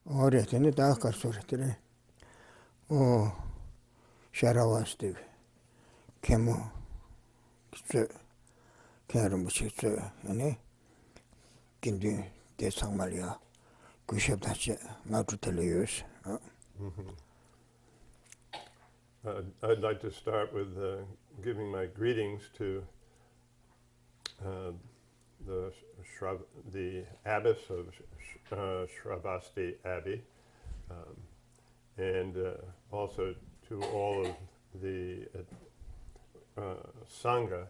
Ore tene da karsoretere. O Sravasti kemo kitse kerum kitse ane kindi de sangmalya Geshe dache ngatu teleyos. I'd like to start with giving my greetings to the abbess of Sravasti Abbey, and also to all of the Sangha,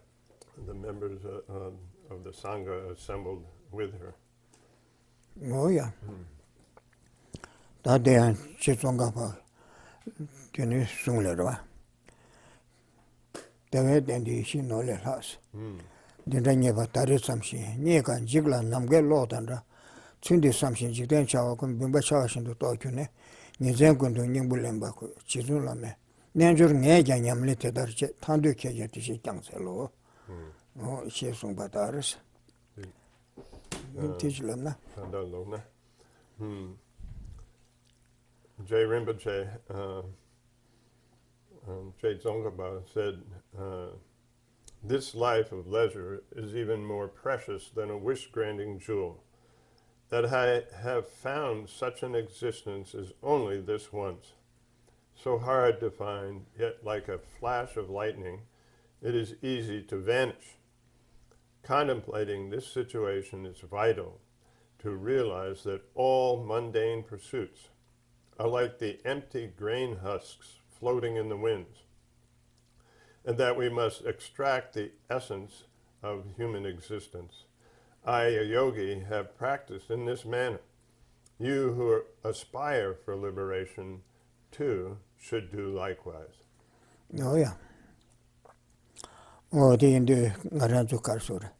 the members of the Sangha assembled with her. Oh yeah. Da de chitsonga pa tene sunglerwa. Dewe dendi shin no le has. Dendanye ba tare samshi nye kan jigla namge lo danra. Tsundi samshi jigden chawa kun bimba chawa shin do kyune. Nye zen kun do nyingbu lemba ku chizun la me. Nenjur nye jan nyamle te dar che tandu ke je ti shi kyang se lo. Oh she sung ba daris. Teach lam na. Jay Rinpoche, Jay Tsongkhapa said, this life of leisure is even more precious than a wish-granting jewel. That I have found such an existence is only this once. So hard to find, yet like a flash of lightning, it is easy to vanish. Contemplating this situation is vital to realize that all mundane pursuits are like the empty grain husks floating in the winds, and that we must extract the essence of human existence. I, a yogi, have practiced in this manner. You who aspire for liberation, too, should do likewise. Oh yeah. Oh, the Indu Garanzu Karsura.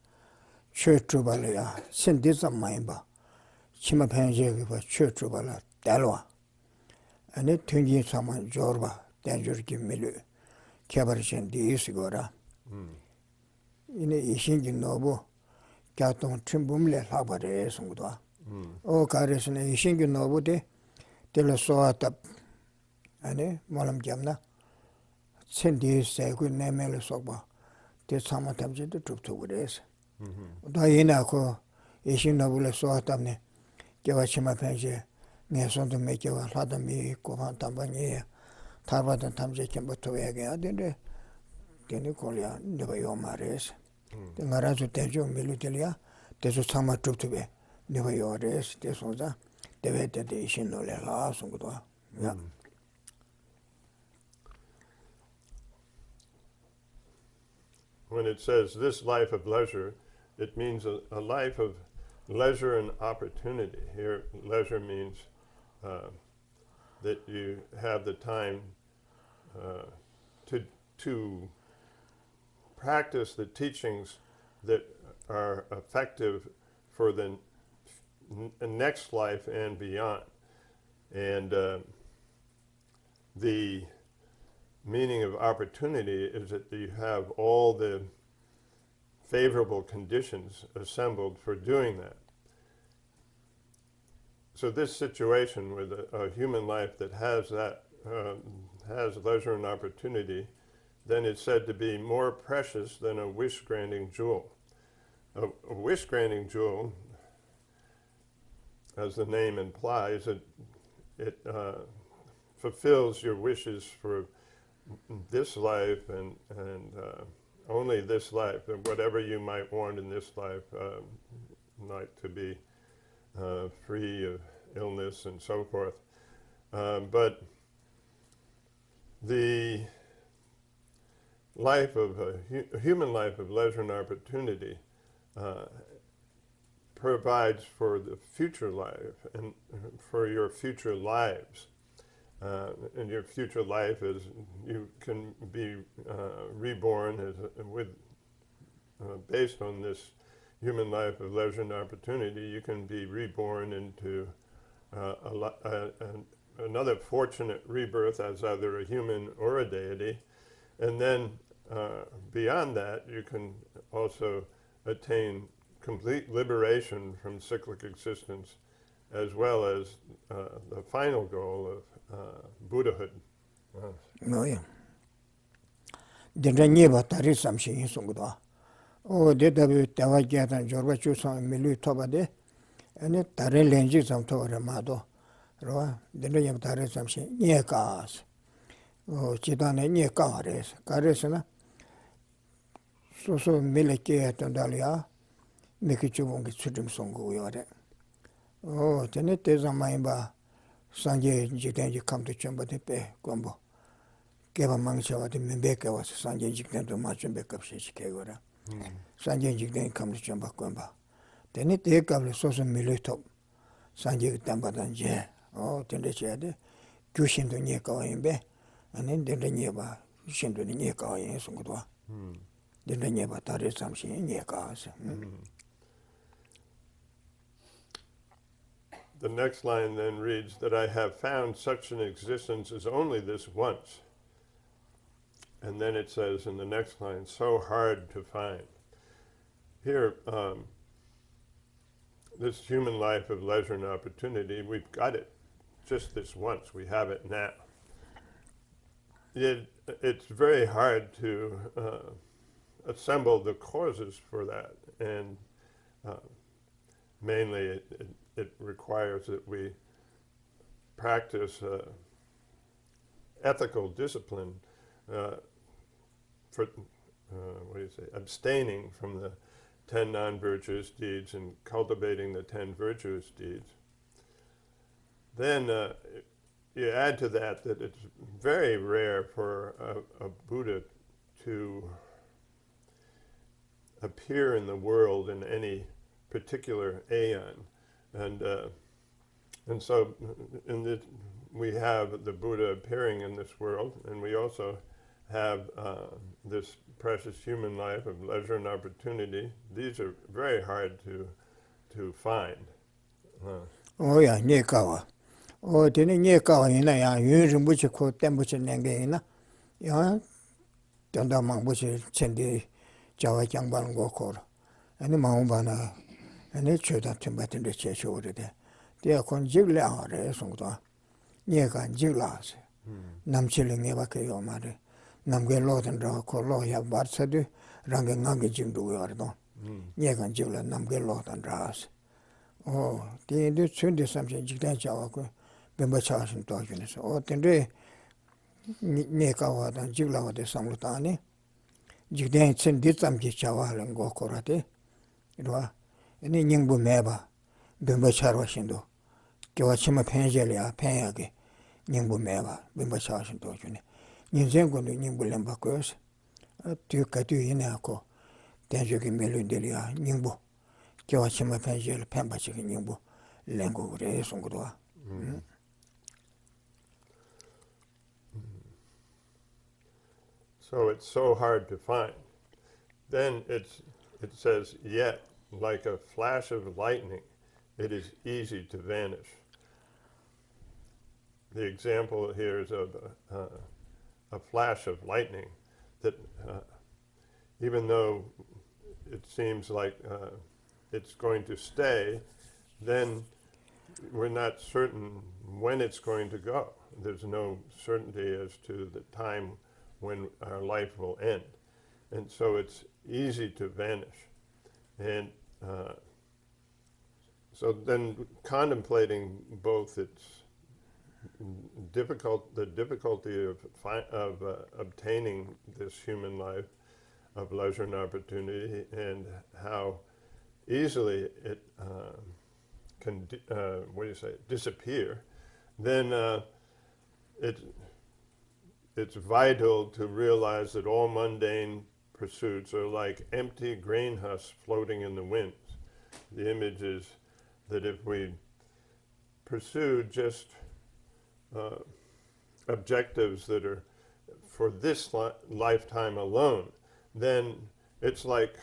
Church Trubala, Sindis of Maimba. Chima Panjeva, Church Trubala, Dalwa. And it Tunji Saman Jorba, Danger Milu, Cabarishan, the Isigora. In a Ishingi Nobu, Gaton Trimbumle Labare Sungwa. Oh, Karis and Ishingi Nobu de la Soatap. And Molam Jamna. Sindis say good name Soba. The Samatamji the troop to days. Diana ko Ishin Nobula Soatamne, Javachima Panje. Neson to make your Ladami, Kovan Tambani, Tarvat and Tamje Kimboto again, didn't Colia, never your mares. The Marazu Tejo Milutalia, there's a summer troop to be, never your race, this was the way that the Ishin no less. Yeah. When it says this life of leisure, it means a life of leisure and opportunity. Here, leisure means that you have the time to practice the teachings that are effective for the next life and beyond. And the meaning of opportunity is that you have all the favorable conditions assembled for doing that. So this situation with a human life that has that, has leisure and opportunity, then it's said to be more precious than a wish-granting jewel. A wish-granting jewel, as the name implies, it fulfills your wishes for this life and only this life, and whatever you might want in this life, like to be free of illness and so forth. But the life of a human life of leisure and opportunity provides for the future life and for your future lives. And your future life is you can be reborn based on this human life of leisure and opportunity. You can be reborn into another fortunate rebirth as either a human or a deity, and then beyond that you can also attain complete liberation from cyclic existence as well as the final goal of Buddhahood. 뭐야. 된다니 바타리 삼신 송고도. 대답이 대화기하던 저거 주선 밀리 토바데. 아니 다른 렌즈 좀 토라마도. 로 된다니 바타리 삼신 니에가스. 지단에 니에가레스. 가레스나 소소 밀레게 했던 달이야. 미키 주봉기 수좀 송고요래. 전에 대자마이 봐. 산제 지대지 감도 좀 받을 때 공부. 개발 망쳐와도 면백에 와서 산제 직전도 맞춤 백업시 시켜거라. 산제 직전 감도 좀 바꿔 봐. 되네 대값을 소소 밀리톱. 산제 담바단지. 된대 줘야 돼. 교신도 니까와인데 아니 된대 니봐. 신도 니까와인 송고도. 된대 니봐 다리 삼시 니까와서. The next line then reads that I have found such an existence as only this once. And then it says in the next line, so hard to find. Here, this human life of leisure and opportunity, we've got it just this once. We have it now. It's very hard to assemble the causes for that. And mainly it requires that we practice ethical discipline for, abstaining from the 10 non-virtuous deeds and cultivating the 10 virtuous deeds. Then you add to that it's very rare for a Buddha to appear in the world in any particular aeon. And so we have the Buddha appearing in this world, and we also have this precious human life of leisure and opportunity. These are very hard to find. 야, 니까와. 되네 니까와 이나야 유르 무치고 땜부치 nenge이나. 야, 된다만 무치 첸디 자와 장반 거코라. 아니 마음바나 아니 최다 템바텐데 제쇼르데. 대야 건직량아래 송도. 니가 직라세. 남칠링 내밖에요 말에. 남게 로든다 콜로야 바르사드 랑게 남게 진도요르도. 니가 직라 남게 로든다스. 대인도 춘데 삼신 직단 자와고 멤버차신 도와주면서 근데 니가 와다 직라와데 상로다니. 직단 춘데 삼지 자와는 거 거라데. 이리와 아니 닝부 매봐 멤버차로신도 교와치마 펜젤이야 펜야게 닝부 매봐 멤버차신도 주네 인생군도 닝불렘 바꿔서 뒤까지 이내하고 대적이 멜로디리아 닝부 교와치마 펜젤 펜바치기 닝부 랭고 그래 송고도 So it's so hard to find. Then it says, yet, like a flash of lightning, it is easy to vanish. The example here is of a flash of lightning that even though it seems like it's going to stay, then we're not certain when it's going to go. There's no certainty as to the time when our life will end. And so it's easy to vanish. And so then contemplating both the difficulty of obtaining this human life of leisure and opportunity, and how easily it can disappear, then it's vital to realize that all mundane pursuits are like empty grain husks floating in the wind. The image is that if we pursue just objectives that are for this lifetime alone, then it's like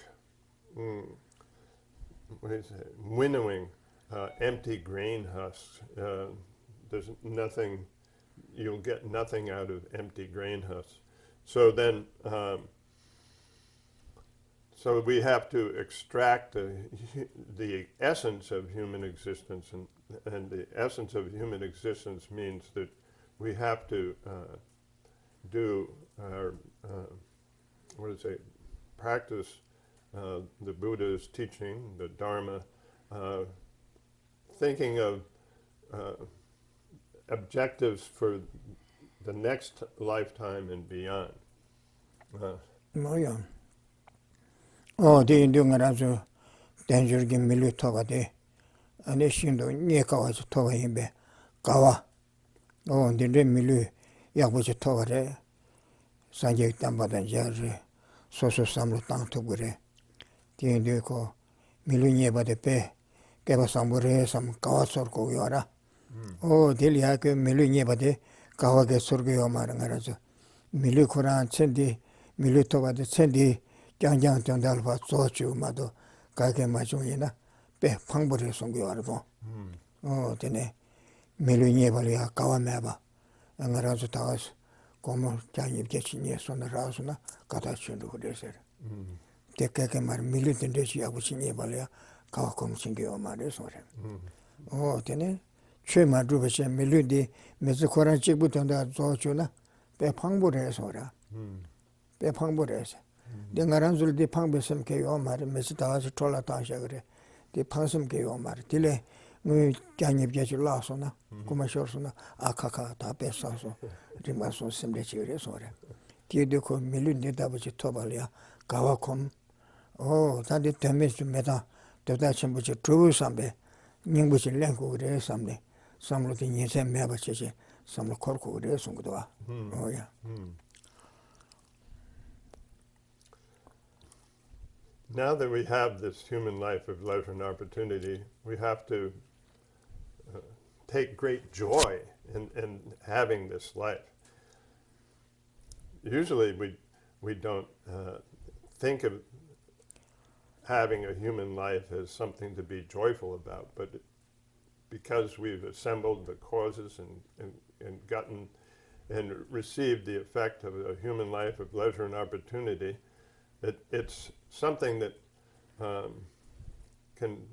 winnowing empty grain husks. There's nothing, you'll get nothing out of empty grain husks. So then So we have to extract the essence of human existence, and the essence of human existence means that we have to do our, practice the Buddha's teaching, the Dharma, thinking of objectives for the next lifetime and beyond. 뭐야? 대인동아라서 단절기 밀리터가 돼. 안에 신도 니가와서 터가 힘배. 가와. 근데 밀리 약부지 터가래. 산재 담바단 자르. 소소 삼로 땅도 그래. 대인도고 밀리니 바데 빼. 깨바 삼보레 삼 가와서 거기 와라. 딜이야 그 밀리니 바데 가와게 서고요 말은 알아서. 밀리 코란 첸디 밀리터바데 첸디 장장 정달바 소주마도 가게 마중이나 배 방불에 송겨 알고 되네 밀리니 발이야 가와매바 안가라서 다가서 고모 장입 계신이 손으로서나 가다 주는 그래서 대개게 말 밀리던데 지하고신이 발이야 가와kom 신겨 말해서 되네 최마주베시 밀리디 메스코란 찍부터다 소주나 배 방불에서라 배 방불에서 내가란 줄디 방배섬 개요 말이 메시 다와서 돌아다셔 그래. 디 방섬 개요 말이 딜레 뭐 장입게 줄라서나 고마셔서나 아카카 다 뺏어서 리마소 심레지 그래서 그래. 디에도 밀린데다 버지 토발이야. 가와콤 다디 때문에 메다 도다 전부지 주sambe 닝부지 랭고 그래 삼네. 삼로디 인생 매버지 삼로 걸고 그래 송도와. 야. Now that we have this human life of leisure and opportunity, we have to take great joy in having this life. Usually we don't think of having a human life as something to be joyful about, but because we've assembled the causes and gotten and received the effect of a human life of leisure and opportunity, it's something that can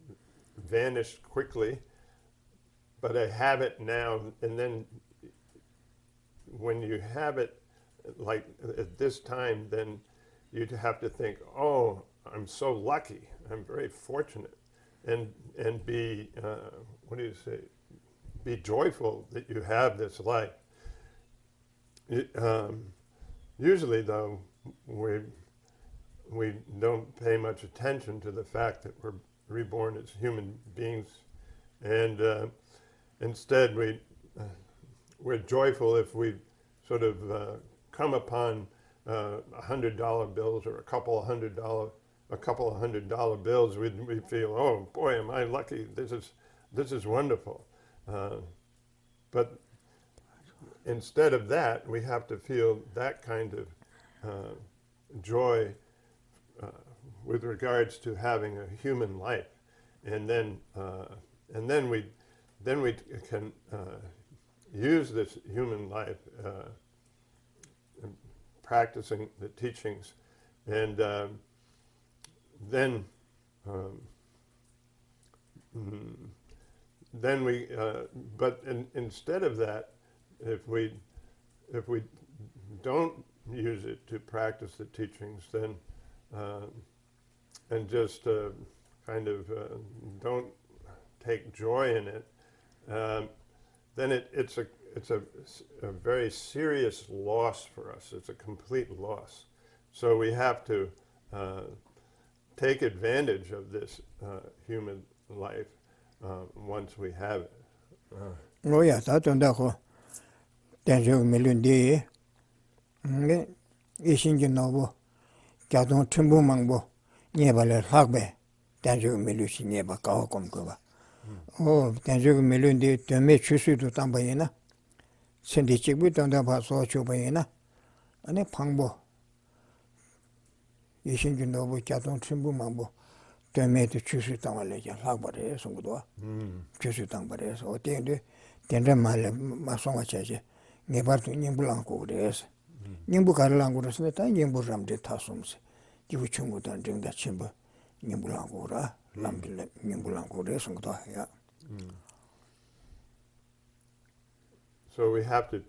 vanish quickly, but I have it now, and then when you have it like at this time, then you'd have to think, oh, I'm so lucky, I'm very fortunate, and be, be joyful that you have this life. Usually though, we don't pay much attention to the fact that we're reborn as human beings, and instead we're joyful if we sort of come upon $100 bills or a couple of $100 bills. We feel, oh boy, am I lucky! This is wonderful. But instead of that, we have to feel that kind of joy with regards to having a human life, and then we can use this human life practicing the teachings, and then we but instead of that, if we don't use it to practice the teachings, then and just kind of don't take joy in it, then it's a very serious loss for us. It's a complete loss. So we have to take advantage of this human life once we have it. 뭐야, 다 된다고. 대중 밀린디. 이신기 노고 자동 첨부망보 예발을 학배 대중 밀루시 예바 가고금 거봐. 대중 밀린디 때문에 추수도 담바이나. 신디직부 담다 봐서 줘바이나. 아니 방보. 이신기 노고 자동 첨부망보 때문에도 추수 담을래야 학벌에 송도와. 추수 담벌에서 어때인데 된다 말에 마송아 자제. 네바도 님불랑고 그래서. 님부 가르랑고 그래서 다 님부람데 타솜세. 기부 충고단 정다 침부 님불랑고라 람빌레 님불랑고래 성도 야. So we have to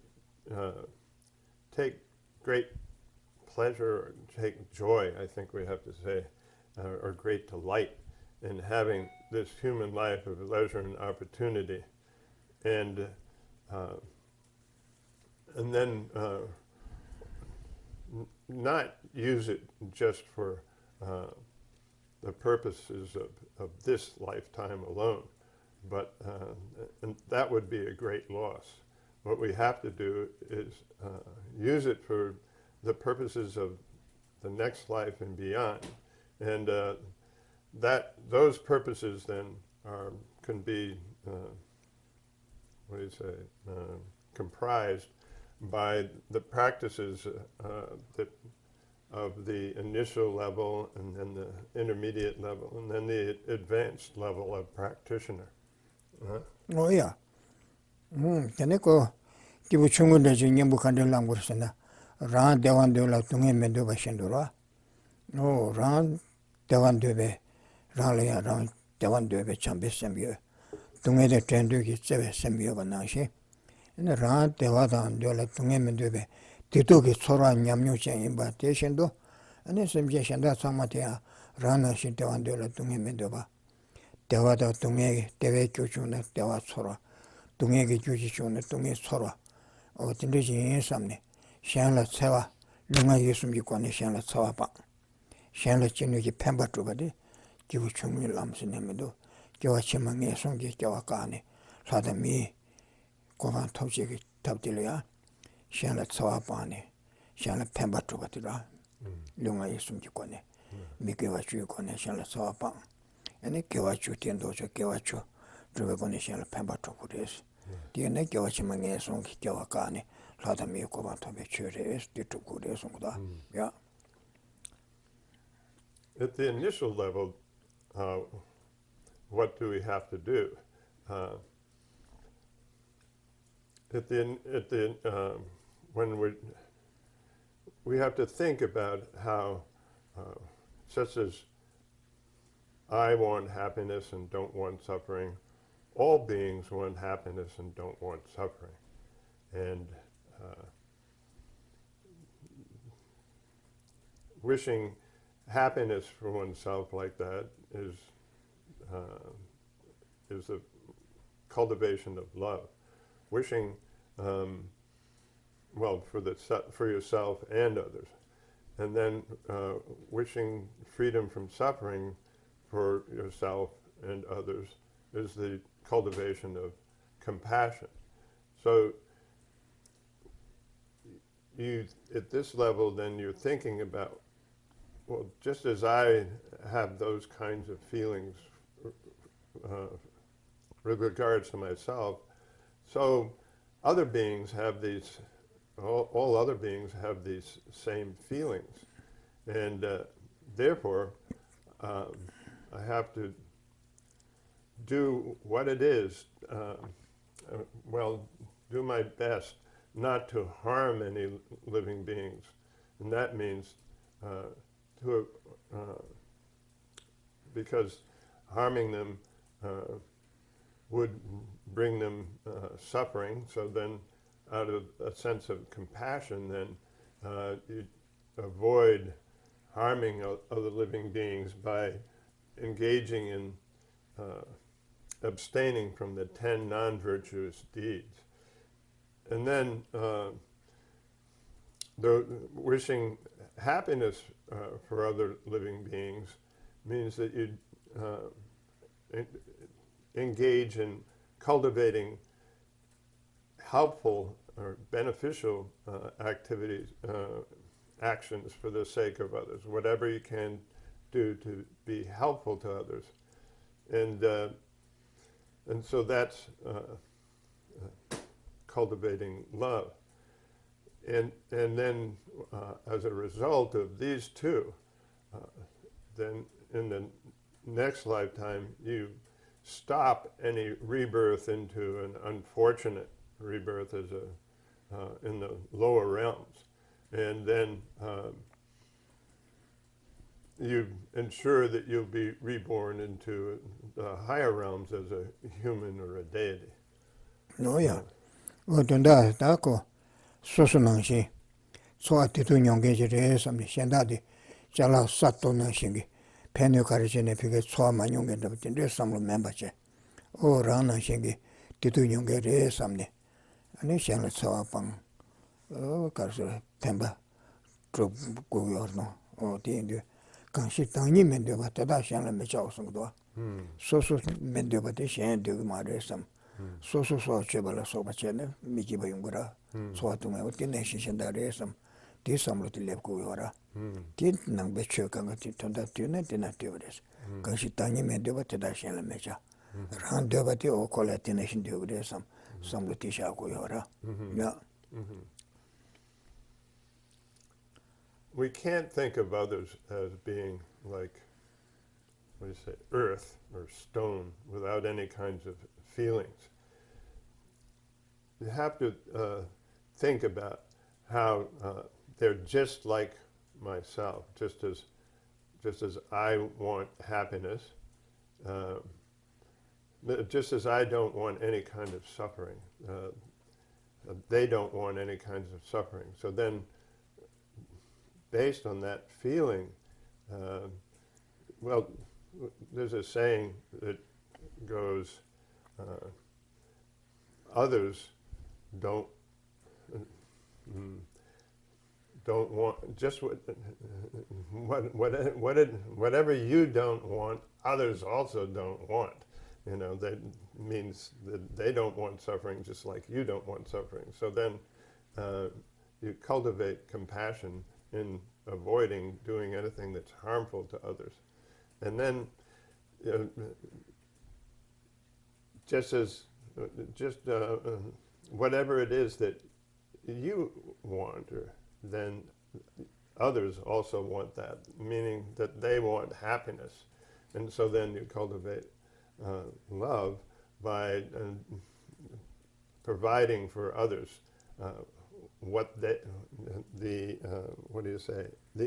take great pleasure, or take joy, I think we have to say, or great delight in having this human life of leisure and opportunity, and then not use it just for the purposes of this lifetime alone, but and that would be a great loss. What we have to do is use it for the purposes of the next life and beyond, and those purposes then can be comprised by the practices of the initial level, and then the intermediate level, and then the advanced level of practitioner. Oh yeah. Teneko 기부 충고대 중에 북한들랑 그러잖아. 란 대완들라 동해 면도 바신도라. 란 대완되베 란이야 란 대완되베 참베sem비어. 동해대 tren드기 제베 sem비어가 나시. 근데 란 대와단들라 동해 면도베 뒤도기 소라 냠뇨쟁이 바 대신도 아니 sem제신다 상마대야 란나시 대완들라 동해 면도바. 대와다 동해 대외 교주나 대와 소라 동해기 교지주는 동해 소라 어딘지 인삼네 샹라 세와 룽아 예수미 관에 샹라 세와바 샹라 진우기 펜바트거든 기부 충밀 남스네면도 교와 치망에 송기 교와 가네 사담이 고만 토지기 답들이야 샹라 세와바네 샹라 펜바트거든라 룽아 예수미 관에 미교와 주의 관에 샹라 세와바 아니 교와 주 텐도저 교와 주 주의 관에 샹라 펜바트고 그래서 디네 교치망에 송기 교와 가네 라다미 고바토베 추레스 디투고레 송다 야. At the initial level, what do we have to do? When we have to think about how, such as I want happiness and don't want suffering. All beings want happiness and don't want suffering. And wishing happiness for oneself like that is a cultivation of love. Wishing, well, for yourself and others. And then wishing freedom from suffering for yourself and others is the cultivation of compassion. So you, at this level, then you're thinking about, well, just as I have those kinds of feelings with regards to myself, so other beings have these, all other beings have these same feelings. And therefore, I have to do what it is, do my best not to harm any living beings. And that means because harming them would bring them suffering. So then out of a sense of compassion, then you avoid harming other living beings by engaging in abstaining from the 10 non-virtuous deeds. And then the wishing happiness for other living beings means that you engage in cultivating helpful or beneficial activities, actions for the sake of others, whatever you can do to be helpful to others. And so that's cultivating love. And then as a result of these two, then in the next lifetime you stop any rebirth into an unfortunate rebirth as in the lower realms, and then you ensure that you'll be reborn into higher realms as a human or a deity. No, yeah. Tunda, Dako, Sosunanshi, Soatitu Yongage, some Shendadi, Jala Sato Nanshingi, Penio Carigene, Piget, Swama Yongan, some membership. Oh, Rana Shingi, Titu Yongage, some. And they shall saw upon, oh, Carso, Temba, Troop Guyorno, or the Kanshi Tani Mendova, Tadashan and Mechausangua. Sosu Mendova, the Shan, do Maresam. Sosu saw Chebala Sobachene, Mikiba Yungura, Swatuma, the nation that is some. This some little left Guyora. Did not be choking at it on that tuna, did not do this. Kanshi Tani Mendova, Tadashan and Mecha. Round over the or call it the nation do this some Lutisha Guyora. Yeah. We can't think of others as being like, what do you say, earth or stone without any kinds of feelings. You have to think about how they're just like myself, just as I want happiness, just as I don't want any kind of suffering. They don't want any kinds of suffering. So then, based on that feeling, well, there's a saying that goes, others don't want, just whatever you don't want, others also don't want. You know, that means that they don't want suffering just like you don't want suffering. So then you cultivate compassion in avoiding doing anything that's harmful to others. And then whatever it is that you want, then others also want that, meaning that they want happiness. And so then you cultivate love by providing for others what the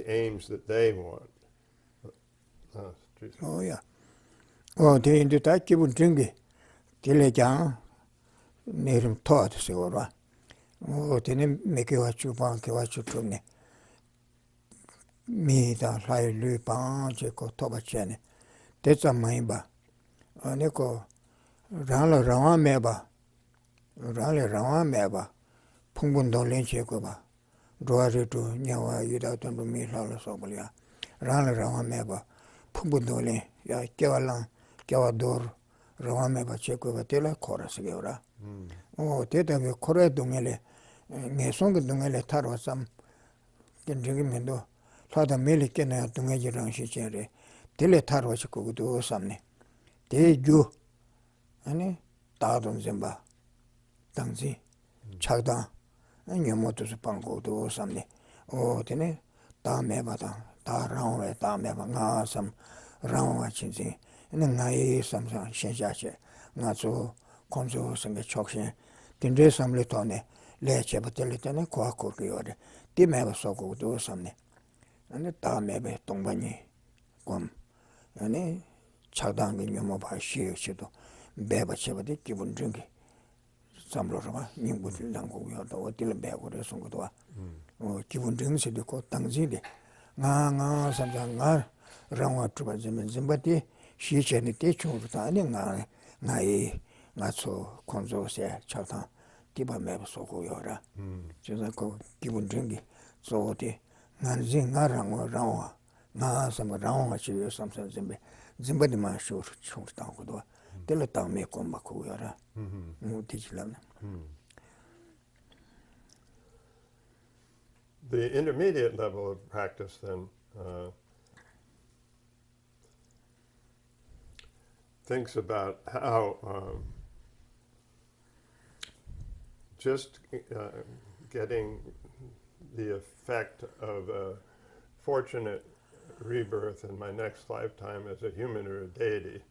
aims that they want. Oh, yeah. Oh, they in the Taki would drink it. Tilejan, near him taught, Sigora. Oh, didn't make you what you want, what you told me. Me, the high Lupin, Jacob Tobachene. That's a maimba. Nico Rala Rawa Meba. Rally Rawa Meba. Pungundo Lenchekoba. Roari to Nyawa, you don't know me, Lala Sobolia. Rala Rawa Meba. Pumbundole, ya Kevalan, Kevador, Rawameba Chekova Tela, Chorus Gora. Oh, Teta, we correct Dungele, Nesong Dungele Taro some Gendrimendo, Tata Melikena Dungajiran Shichere, Tele Taro Chiko do something. Te Ju, Annie, Tadon Zimba, Tangzi, Chagda, and Yamoto Pango do something. Oh, Tene, Da Mebata. Da Rawa, Da Meba, some Rawa Chinzi, and then I some Shenjache, not so Conso and the Chokshin, then there's some litone, Leche, but the little Quaco Giode, they never so go do something. And the Da Mebe, Tongbani, Gum, and then Chadang in your mobile sheer shadow, Beba Chevati, given drinking. Some Roma, you would lango, or Dillenberg or Songodoa, or given drinks in the court Tangzili. Nga samsang rawa truba zimbati shi cheni te chungruta nga so konzo se chawtang tiba meba soko yora chiza ko kibun dringi so te nga rawa nga sama rawa chiyo samsang zimbati ma shur chungruta kudwa tela tang me komba ko yora tichilam. The intermediate level of practice then thinks about how just getting the effect of a fortunate rebirth in my next lifetime as a human or a deity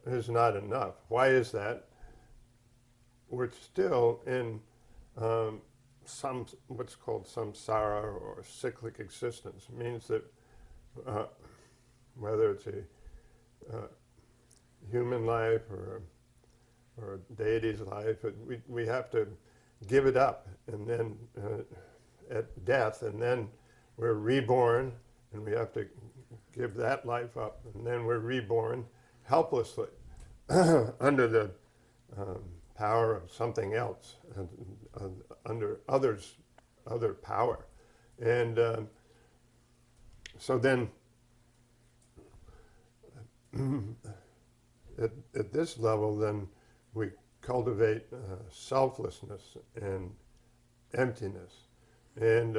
is not enough. Why is that? We're still in some what's called samsara or cyclic existence. It means that whether it's a human life or a deity's life, we have to give it up, and then at death, and then we're reborn, and we have to give that life up, and then we're reborn helplessly under the power of something else, and under other power. And so then at this level, then we cultivate selflessness and emptiness, and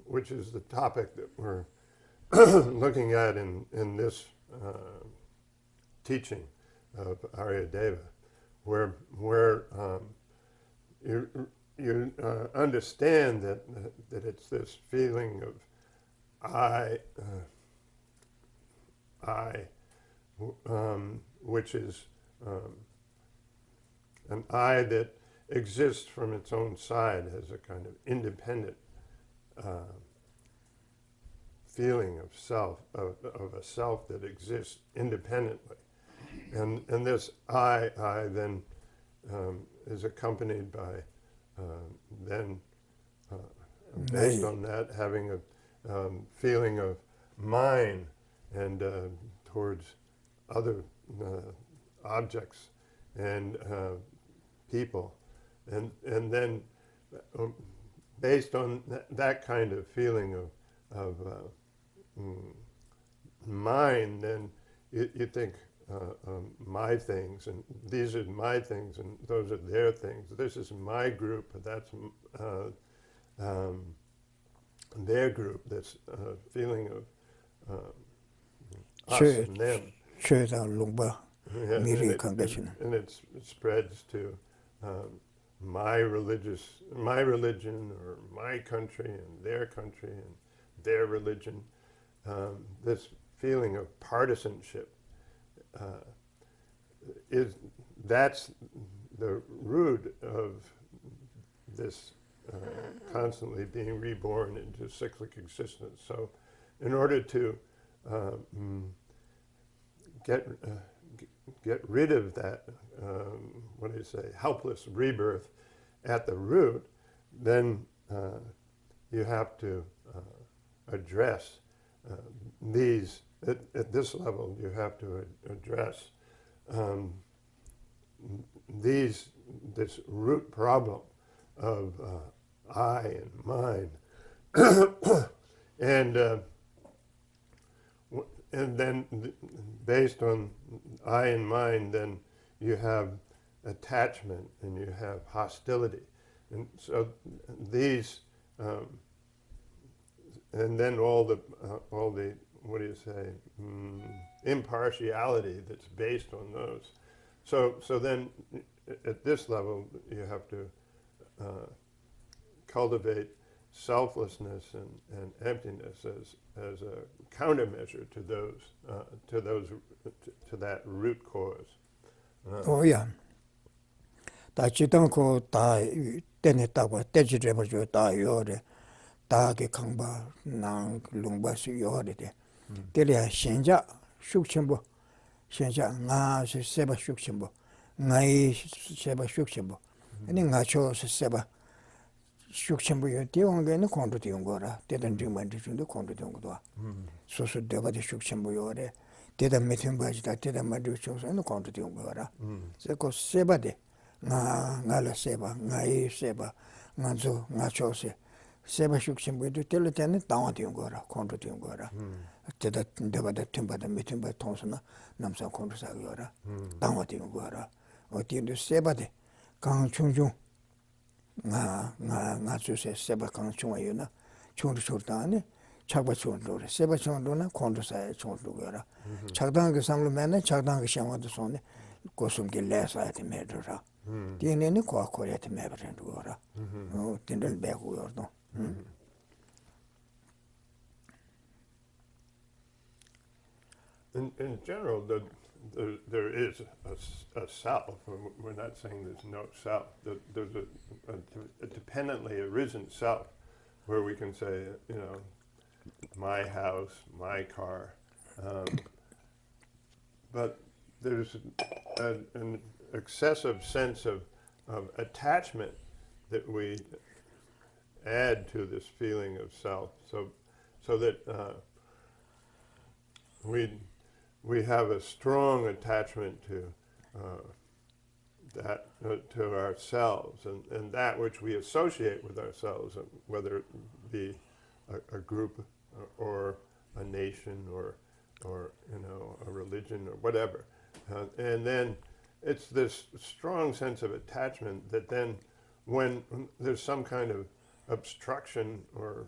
which is the topic that we're looking at in this teaching of Aryadeva, where you understand that it's this feeling of I, which is an I that exists from its own side as a kind of independent feeling of self, of a self that exists independently. And this I then is accompanied by then, based on that, having a feeling of mine and towards other objects and people. And then based on that kind of feeling of mine, then you think my things, and these are my things, and those are their things. This is my group, that's their group. This feeling of us and them. And it spreads to my religion, or my country, and their country, and their religion. This feeling of partisanship that's the root of this constantly being reborn into cyclic existence. So in order to get rid of that, what do you say, helpless rebirth at the root, then you have to address these, at this level, you have to address this root problem of I and mine. And then based on I and mine, then you have attachment and you have hostility. And so these, and then all the what do you say, impartiality that's based on those. So then at this level, you have to cultivate selflessness and emptiness as a countermeasure to that root cause. Oh yeah. Da chitang ko da tene tawa tejireba jo da yore da ke kangba nang lungba su yore de. Delia shenja shukchimbo shenja nga se seba shukchimbo ngai seba shukchimbo. Ani nga cho se seba shukchimbo yo de onge ne kondu de ngora dedan jingman de junde kondu de ngora. So deba de shukchimbo yore dedan metin baji da dedan madu chosa ne kondu de ngora. Se ko seba de nga la seba ngai seba nga zo nga cho se seba shukchimbo de tele tene dawa de ngora kondu de ngora. Teda deba de timba de metin ba tonsna namsa kondu sa yora dawa de ngora. O de seba de 강 충중 나 주세 세바 강 충아요나 충도 쇼다네 착바 충도래 세바 충도나 콘도사에 충도거라 착당 그 상로면은 착당 그 샹와도 손에 고숨게 레사한테 매더라 디네네 코아코리한테 매버는 거라 어 딘들 배고요도 In general, there is a self. We're not saying there's no self. There's a dependently arisen self, where we can say, my house, my car. But there's an excessive sense of attachment that we add to this feeling of self, so that we have a strong attachment to to ourselves and that which we associate with ourselves, whether it be a group or a nation or a religion or whatever, and then it's this strong sense of attachment that then when there's some kind of obstruction or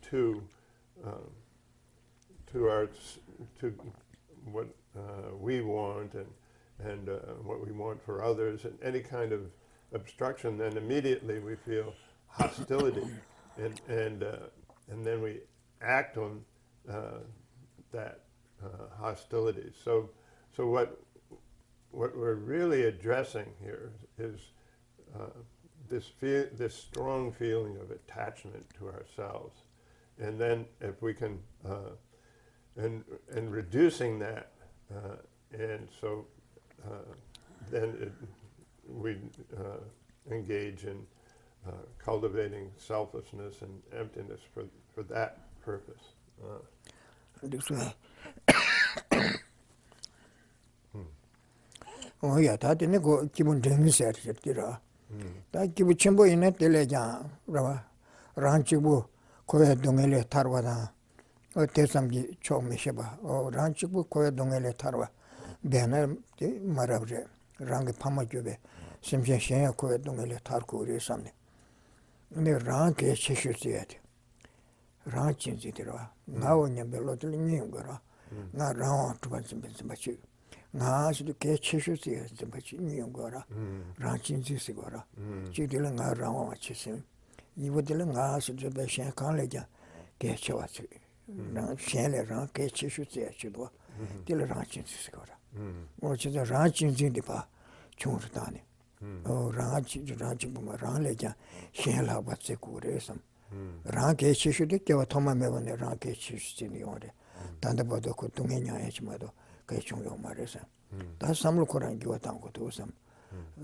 to what we want and what we want for others, and any kind of obstruction, then immediately we feel hostility, and then we act on that hostility. So what we're really addressing here is this strong feeling of attachment to ourselves, and then if we can and reducing that, and so then we engage in cultivating selflessness and emptiness for that purpose. Oh yeah, that didn't go given drinks at it. That give a chimbo in it, the legend, Ranchibu, Koya Dongele Tarwada, or Tesamji Chomishaba, or Ranchibu Koya Dongele Tarwa, Bena Marabre, Rangi Pamajube, Simja Shea Koya Dongele Tarku or something. And the rank is Cheshire. Ranchin Zitira, now in your belotely Ningara, not round to what's in nga su ke chishu si zimpachi nyongora ranchin si sigora chidila nga rawa ma chisim yibodila nga su zibe shen kan le ja ke chewa su shen le rang ke chishu si chidwa dila ranchin si sigora o chida ranchin si di pa chung su tani o ranchin buma rang le ja shen la ba tse ku re sam rang ke chishu di kewa thoma mewa ne rang ke chishu si ni yore tanda bodo ku tungi nya echi mado kaya chungyo marisa. Da samlu Koran gyuwa tango to sam.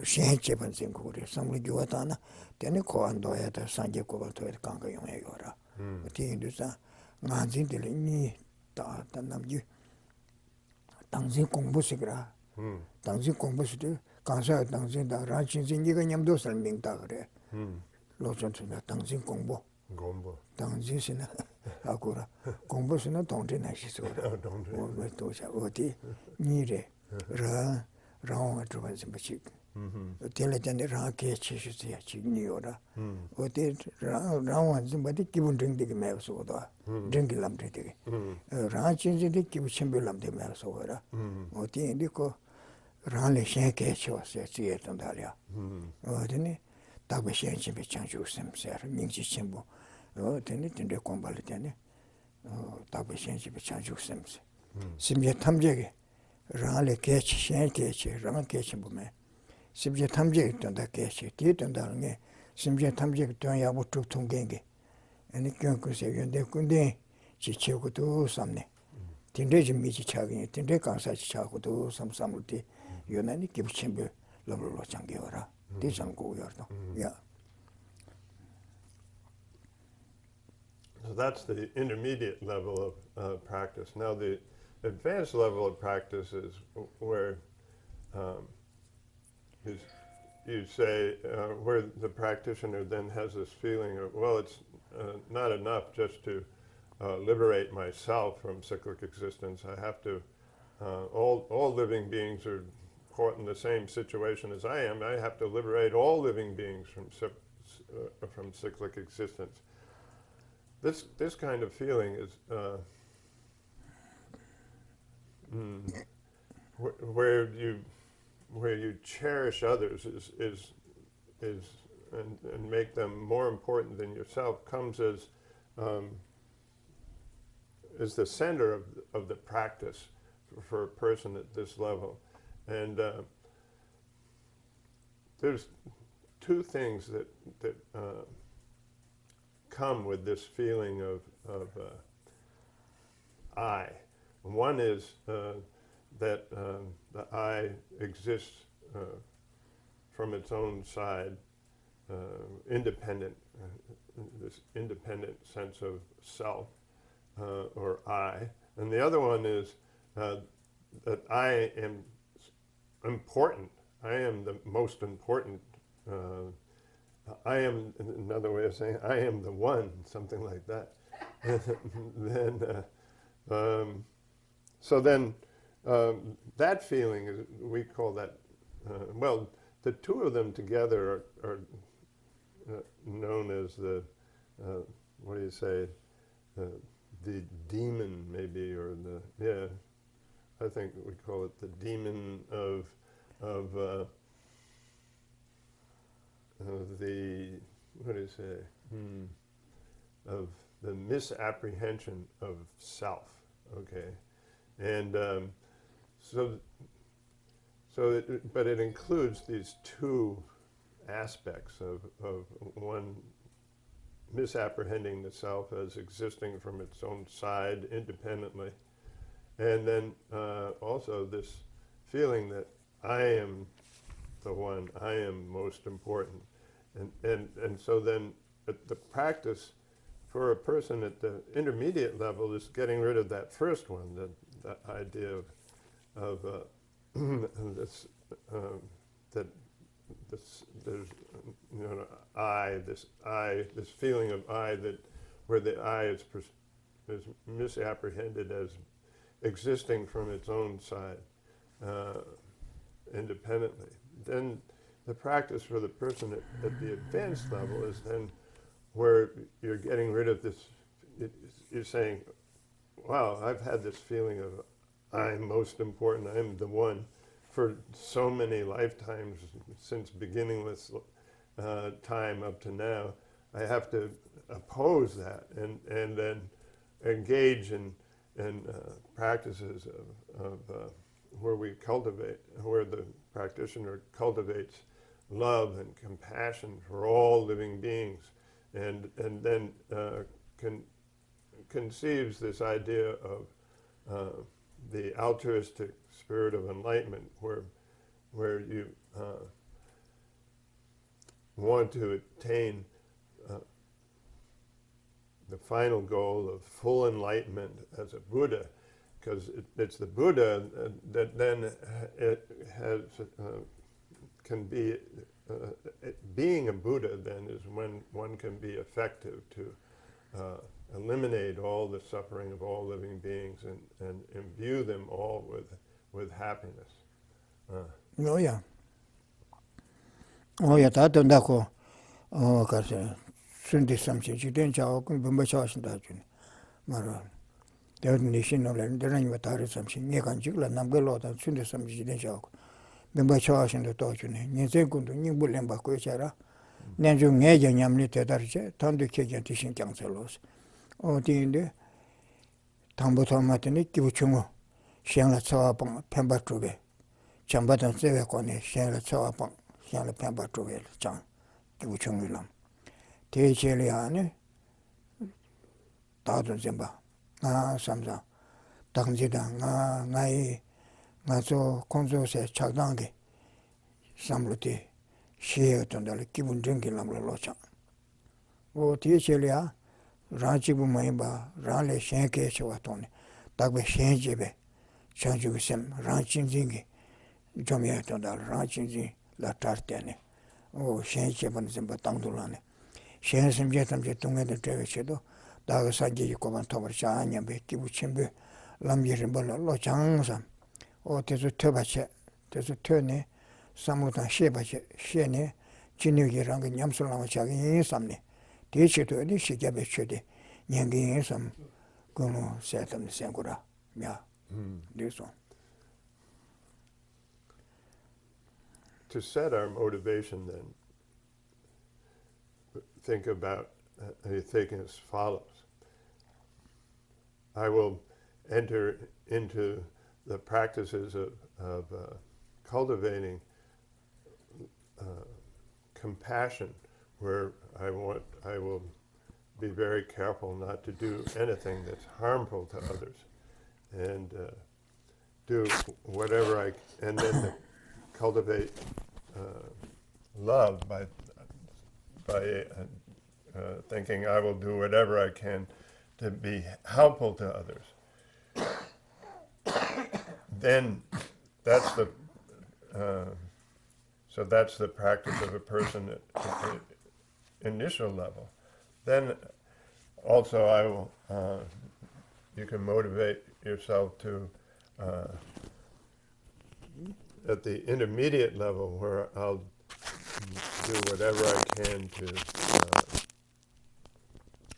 Shen chepan zing kore, samlu gyuwa tana, teni koan doya ta sanje koba toya kanga yongya yora. Ti hindu sa, nga zing tili ni ta nam yu, tang zing kongbu sikra. Tang zing kongbu sikra, kansa tang zing da, ran chin zing yiga nyamdo sal ming ta kore. Lo chon chun da, tang zing kongbu. Tang zing sina, akura. Kongbu sina tongde na shi sora. O tosha, o ti, ni re. Rāwa trūpa zimbā chīk. Tēnā tēnā rāwa kē chēshū sīyā chīk nīyō rā. O tē rāwa zimbā tē kīpū rīng tīki māyā sōgō tō. Rīng kī lām tē tīki. Rāwa chīnsi tē kīpū chīmbī lām tē māyā sōgō rā. O tē yī kō rāwa lē shēng kē chīwa sīyā sīyā tōndā rā. O tēnā tāpa shēng chīmbī chāngchū sīm sīyā rā, mīng chī chīmbū. O tēnā tēnā kōmbā lē tēnā tāpa shēng chīmbī chāngchū sīm sīyā. Sīm yā tam jē rāngli kēchi, shēng kēchi, rāng kēchi būmē. Simche tamche tanda kēchi, tī tanda ngē, simche tamche tanda yabu chūp tōng kēngi. Ani kyōng kūsē yōndē kūndē chī chē kūtū samne. Tīndē chī mī chī chāgī, tīndē kāngsā chī chā kūtū sam samlu tī, yōnā ni kīp chīmbī lōmru lō chāngi wārā. Tī chāng kū yōr tō. Yeah. So that's the intermediate level of practice. Now the advanced level of practice is where you say where the practitioner then has this feeling of, well, it's not enough just to liberate myself from cyclic existence. I have to, all living beings are caught in the same situation as I am. I have to liberate all living beings from cyclic existence. This kind of feeling is where you cherish others and make them more important than yourself comes as the center of the practice for a person at this level. And there's two things that come with this feeling of I. One is that the I exists from its own side, independent, this independent sense of self, or I. And the other one is that I am important. I am the most important. I am, another way of saying, I am the one, something like that. So then that feeling, is, we call that, well, the two of them together are known as the, what do you say, the demon maybe, or the, yeah, I think we call it the demon of the, what do you say, of the misapprehension of self, okay? And but it includes these two aspects of one, misapprehending the self as existing from its own side independently, and then also this feeling that I am the one, I am most important. And so then the practice for a person at the intermediate level is getting rid of that first one, that idea of this, that this, there's, you know, this feeling of I, that where the I is misapprehended as existing from its own side, independently. Then the practice for the person at the advanced level is then where you're getting rid of this, you're saying, wow, I've had this feeling of I'm most important, I'm the one for so many lifetimes since beginningless time up to now. I have to oppose that and then engage in practices of where we cultivate, where the practitioner cultivates love and compassion for all living beings, and then conceives this idea of the altruistic spirit of enlightenment, where you want to attain the final goal of full enlightenment as a Buddha, because it's the Buddha that then it has can be being a Buddha then is when one can be effective to eliminate all the suffering of all living beings and imbue them all with happiness. Oh yeah. Oh yeah, that don't go. Oh, cause Sunday something you didn't joke and bumba charge that you. Mara. The nation of the rain with something. You can jiggle and number lot and Sunday something you didn't joke. Bumba charge in the torture. You say good to you will embark with Chara. Nanju Najan Yamni Tedarche, Tondo Kajan Tishin Councilors. Oh, the Tamboto Matini, Kivuchungo, Shangla Sawapong, Pemba Trube, Chambatan Sevecone, Shangla Sawapong, Shangla Pemba Trube, Chang, Kivuchungulam. Te Cheliane, Tadon Zimba, Samza, Tanzida, Nai, Nazo, Konzo says Chagdangi, Samluti, Shea Tondal, Kibun drinking Lamla Locha. O Te Chelia, Ranchibu Maimba, Rale Shanke Chawatone, Dagbe Shanjebe, Chanju Sem, Ranchin Zingi, Jomia Tondal, Ranchin Zing, La Tartane, O Shancheban Zimba Tangdulane. Shansam Jetam Jetunga the Trevichedo, Dagasaji Kovan Tover Chanya, Kibuchimbe, Lamjirimbolo, Lochangsam, or Tezu Tubache, Tezu Turne, Samutan Shebache, Shene, Chinu Yerang, Yamsulam Chagin Samne, teacher to any Shikabe Chudi, Yangi some Gunu Satam Sangura. Yeah, this one. To set our motivation then, think about thinking as follows. I will enter into the practices of cultivating compassion, where I will be very careful not to do anything that's harmful to others, and do whatever and then to cultivate love by thinking I will do whatever I can to be helpful to others. Then that's the so that's the practice of a person at the initial level. Then also I will you can motivate yourself to at the intermediate level, where I'll do whatever I can to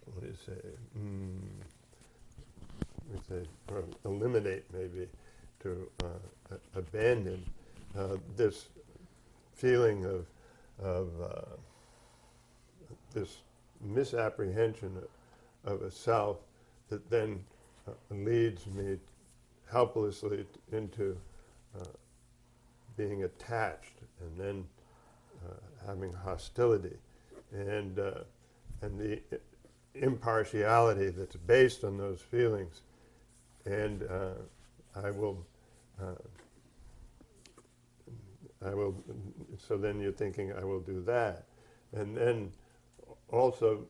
what do you say? Or eliminate, maybe, to abandon this feeling of this misapprehension of a self that then leads me helplessly into being attached, and then having hostility, and the impartiality that's based on those feelings. And I will, so then you're thinking, I will do that. And then also,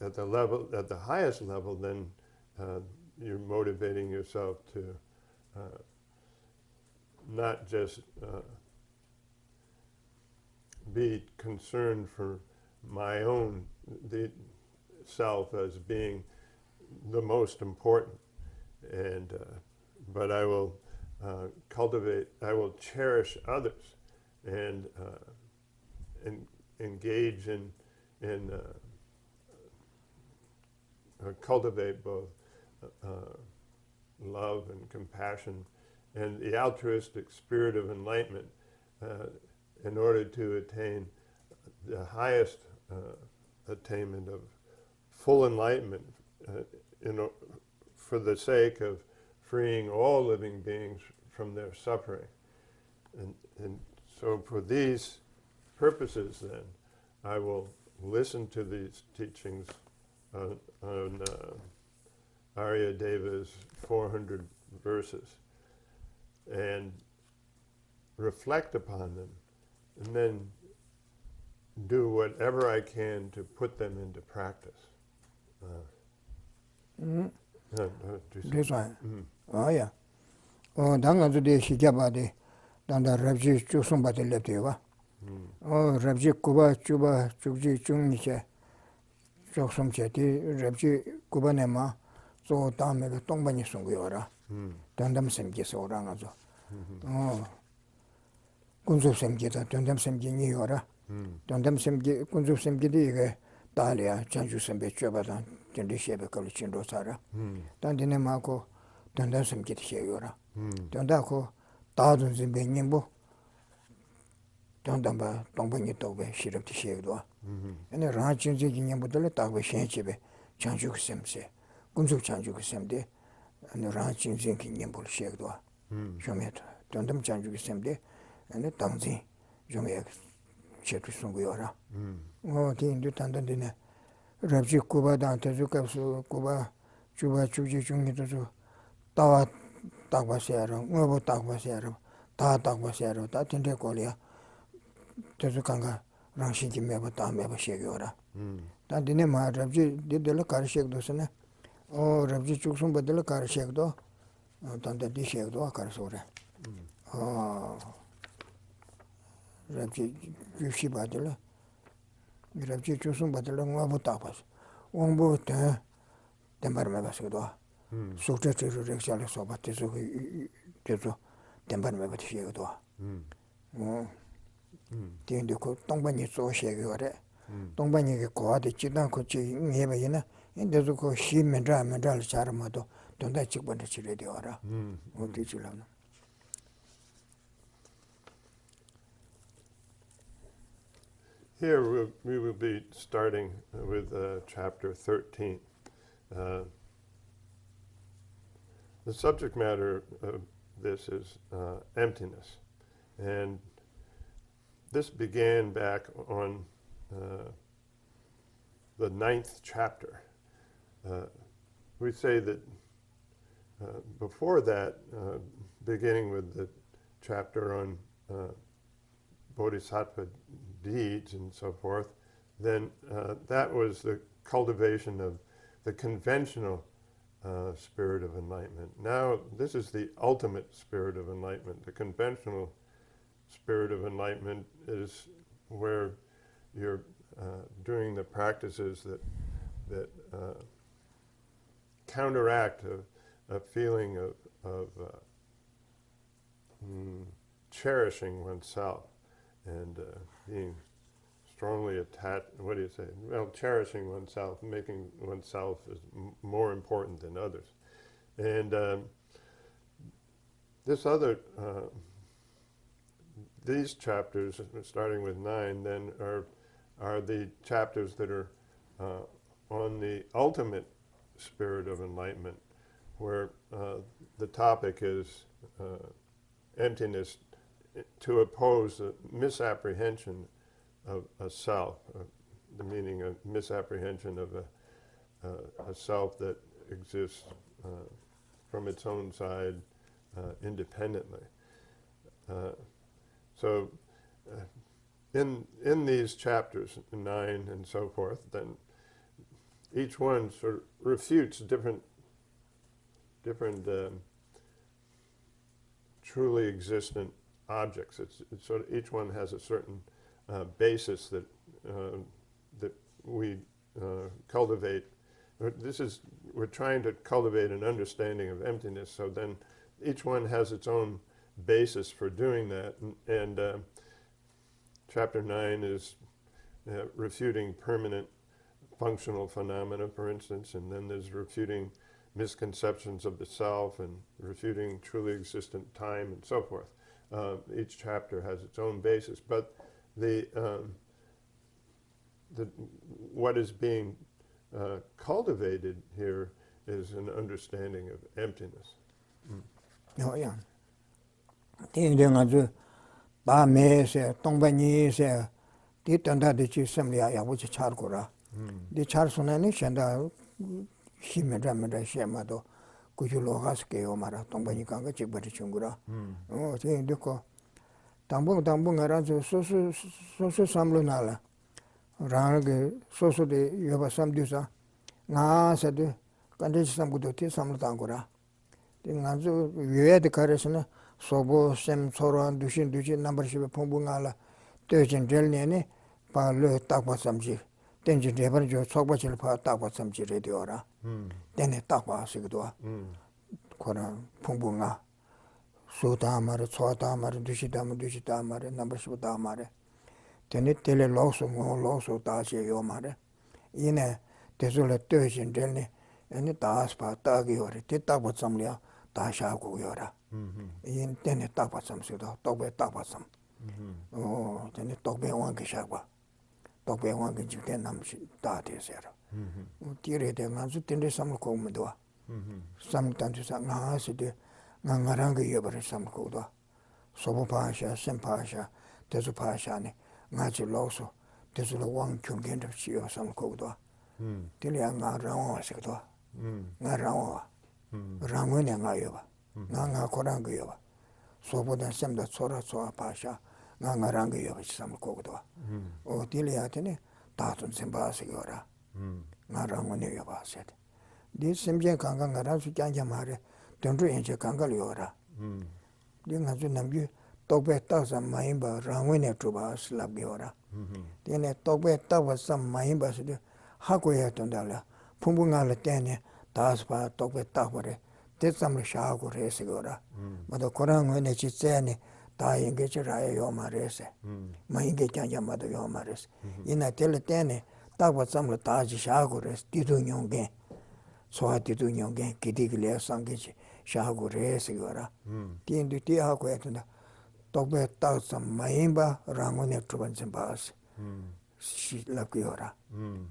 at the highest level, then you're motivating yourself to not just be concerned for my own self as being the most important, and but I will I will cherish others, and engage in cultivate both love and compassion and the altruistic spirit of enlightenment in order to attain the highest attainment of full enlightenment for the sake of freeing all living beings from their suffering. And so for these purposes, then, I will listen to these teachings on Aryadeva's 400 verses and reflect upon them, and then do whatever I can to put them into practice. This one. Oh, yeah. Oh, Danga today she jabadi, Danda Rabji Chusumba de Letiva. Oh, Rabji Kuba, Chuba, Chukji Chungiche, Choksum Cheti, Rabji Kubanema, so Dame Tongbani Sungiora, Dandam Semgis Orangazo. Oh, Kunzu Semgita, Dandam Semgini Ora, Dandam Semgi, Kunzu Semgidi, Dalia, Chanju Sembe Chubadan, Tendishebe Kalichin Rosara, Dandinemaco, Dandam Semgit Shegora, Dandako, Thousands in Benimbo, Dandamba, Tombani Tobe, Shirap Shegua, and the Ranchin Zigimbo Tabe Shenchebe, Chanju Semse, Kunzu Chanju Semde, and the Ranchin Zingimbo Shegua, Jomet, Dandam Chanju Semde, and the Tangzi, Jomek, Chetusungiora. Oh, the Indutandina, Rabji Kuba, Dantazuka, Kuba, Chuba, Chuji Chungito, Tawa Tagbasero, Nobo Tagbasero, Ta Tagbasero, Tatinde Kolia, Tazukanga, Ranshiki Meba Tameba Shegora. Tandinema, Rabji did the Lakar Shegdosana, oh, Rabji Chuksum, but the Lakar Shegdo, Tanda Dishegdo, Karsore. Oh, Rabji Yushi Badilla, Rabji Chusum, but the Longo Tapas, Wombo, Tempermebasado. So that is a regular so, but it's a temperament Shegdo. The Tombani so Shegore, Tombani Coa, the Chidan Cochi, Nevayana, and the Zuko Shim Medra, Medal Charamato, don't that chick when the Chilediora. What did you learn? Here we will be starting with chapter 13. The subject matter of this is emptiness, and this began back on the 9th chapter. We say that before that, beginning with the chapter on bodhisattva deeds and so forth, then that was the cultivation of the conventional spirit of enlightenment. Now this is the ultimate spirit of enlightenment. The conventional spirit of enlightenment is where you're doing the practices that counteract a feeling of cherishing oneself and being strongly attached. What do you say? Well, cherishing oneself, making oneself is more important than others. And these chapters, starting with 9, then are the chapters that are on the ultimate spirit of enlightenment, where the topic is emptiness, to oppose a misapprehension of a self, the meaning of misapprehension of a self that exists from its own side independently. So in these chapters, 9 and so forth, then each one sort of refutes different truly existent objects. It's sort of, each one has a certain basis that we cultivate. We're trying to cultivate an understanding of emptiness, so then each one has its own basis for doing that. And chapter 9 is refuting permanent functional phenomena, for instance, and then there's refuting misconceptions of the self and refuting truly existent time and so forth. Each chapter has its own basis, but what is being cultivated here is an understanding of emptiness. Oh, yeah. Ba me se tongba ni se di tanda de chi semlia ya wo chi char ko ra di char sona ni shenda hi me ra shema do ku ju lo has ke o mara tongba ni kang chi ba chi chungura o te de ko tambu ngara so samlo na la ra ge so de yoba sam du sa nga sa de kan de sam gu do te samlo tang ko ra de nga zo ye de karesna sobo sem soran dushin number shibe pongbungala tejin delnene pa le takwa samji tenjin debar jo sokba chil pa takwa samji rediora dene takwa sigdo kora pongbunga sota mare chota mare dushita mare number shibe da mare tene tele loso ta che yo mare ine tesole tejin delne ene das pa tagi ore te takwa samlia ta sha go yora yin tene takpa sam sido, tokbe takpa sam. Oh, tene tokbe wangi shakwa. Tokbe wangi jikten nam taate sera. Tire de nga su tende samlo kogme doa. Sam tantu sa nga side, nga rangi yobare samlo kogdoa. Sobo paasha, sem paasha, tesu paasha ne, nga chi loso, tesu la wang kyungen dap chiyo samlo kogdoa. Tile ya nga rangwa sikdoa. Nga rangwa. Rangwa ne nga yoba. nga korang yoba sobo dan semda tsora pasha nga rang yoba sam ko do o tili atene tatun semba sigora nga rang ne yoba set di semje kanga nga ra su janja mare dendro enje kanga yora di nga ju namju tokbe ta sam maimba rang ne tuba slab yora tene tokbe ta wa sam maimba su hago ya tondala pumbu nga le tene taspa tokbe ta wore tetsamle shago resi gora mado korang ne chi tsene ta yenge chi ra yo ma resi ma yenge janja mado yo ma resi ina tele tene takwa tsamle ta chi shago resi tidu nyongen soa tidu nyongen kidigile sange chi shago resi gora tindu ti ha ko etunda tokbe ta sam maimba rango ne truban sembas shi la kyora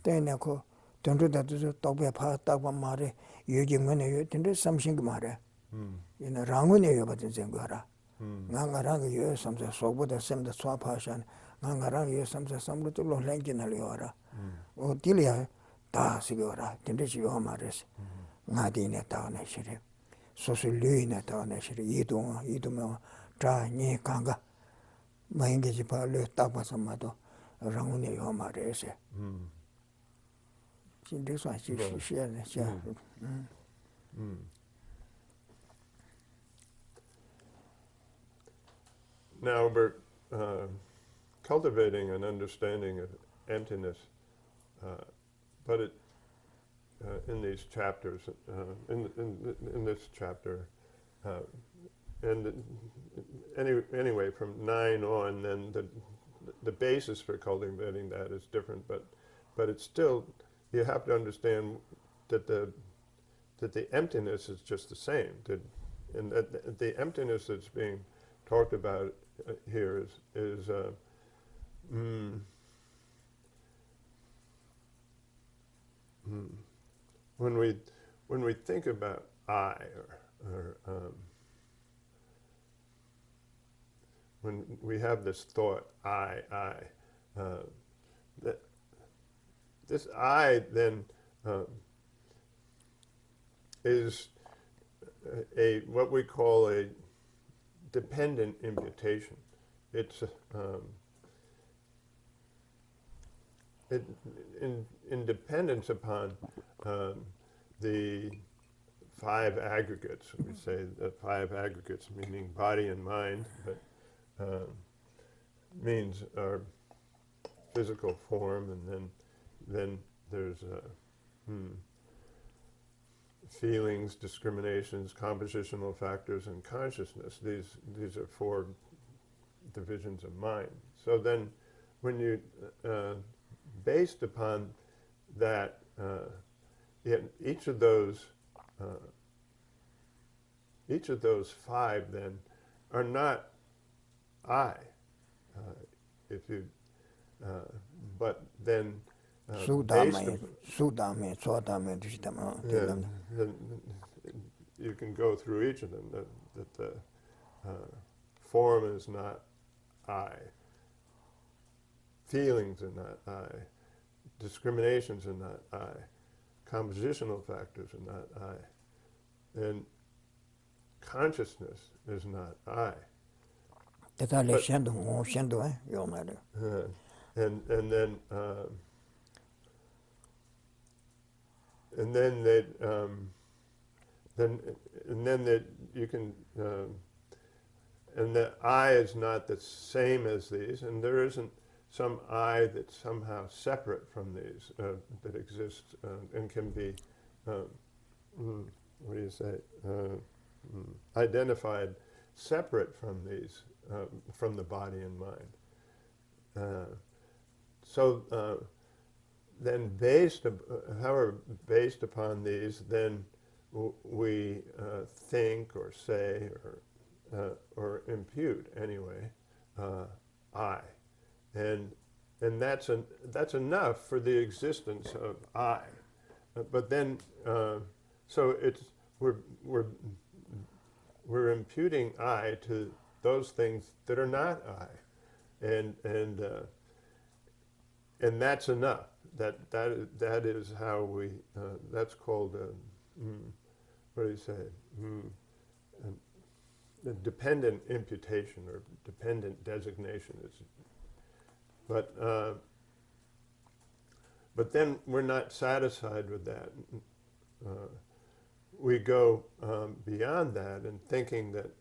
tene ko tendu da tokbe pa takwa mare yogi ngone yo tende samsing mare ina rangone yo batin zengara nga rang yo samsa soboda semda swa pashan nga rang yo samsa samlu to lo lengin ali ora o tilia 다 시고라 된듯이 요 말이지 나디네 다네 시리 소슬류이네 다네 시리 이동은 자니 강가 마인게지 발로 따봐서마도 랑운이 요 말이지 진짜 시시시네 자 Now we're cultivating an understanding of emptiness, but in these chapters, in this chapter, and anyway, from 9 on, then the basis for cultivating that is different, but it's still, you have to understand that the emptiness is just the same, and that the emptiness that's being talked about here is when we think about I, or when we have this thought I, that this I then is what we call a dependent imputation. It's in dependence upon the 5 aggregates. We say the 5 aggregates, meaning body and mind, but means our physical form, and then there's feelings, discriminations, compositional factors, and consciousness. These are 4 divisions of mind. So then, when you based upon that, each of those 5 then are not I. If you, but then. Sudame, you can go through each of them. That the form is not I. Feelings are not I. Discriminations are not I. Compositional factors are not I. And consciousness is not I. And then that you can, and the I is not the same as these, and there isn't some I that's somehow separate from these, that exists and can be, what do you say, identified separate from these, from the body and mind. Then however, based upon these, then we think or say or impute anyway, I, and that's enough for the existence of I. But then, so we're imputing I to those things that are not I, and that's enough. That is how we. That's called what do you say? The dependent imputation or dependent designation is. But then we're not satisfied with that. We go beyond that and thinking that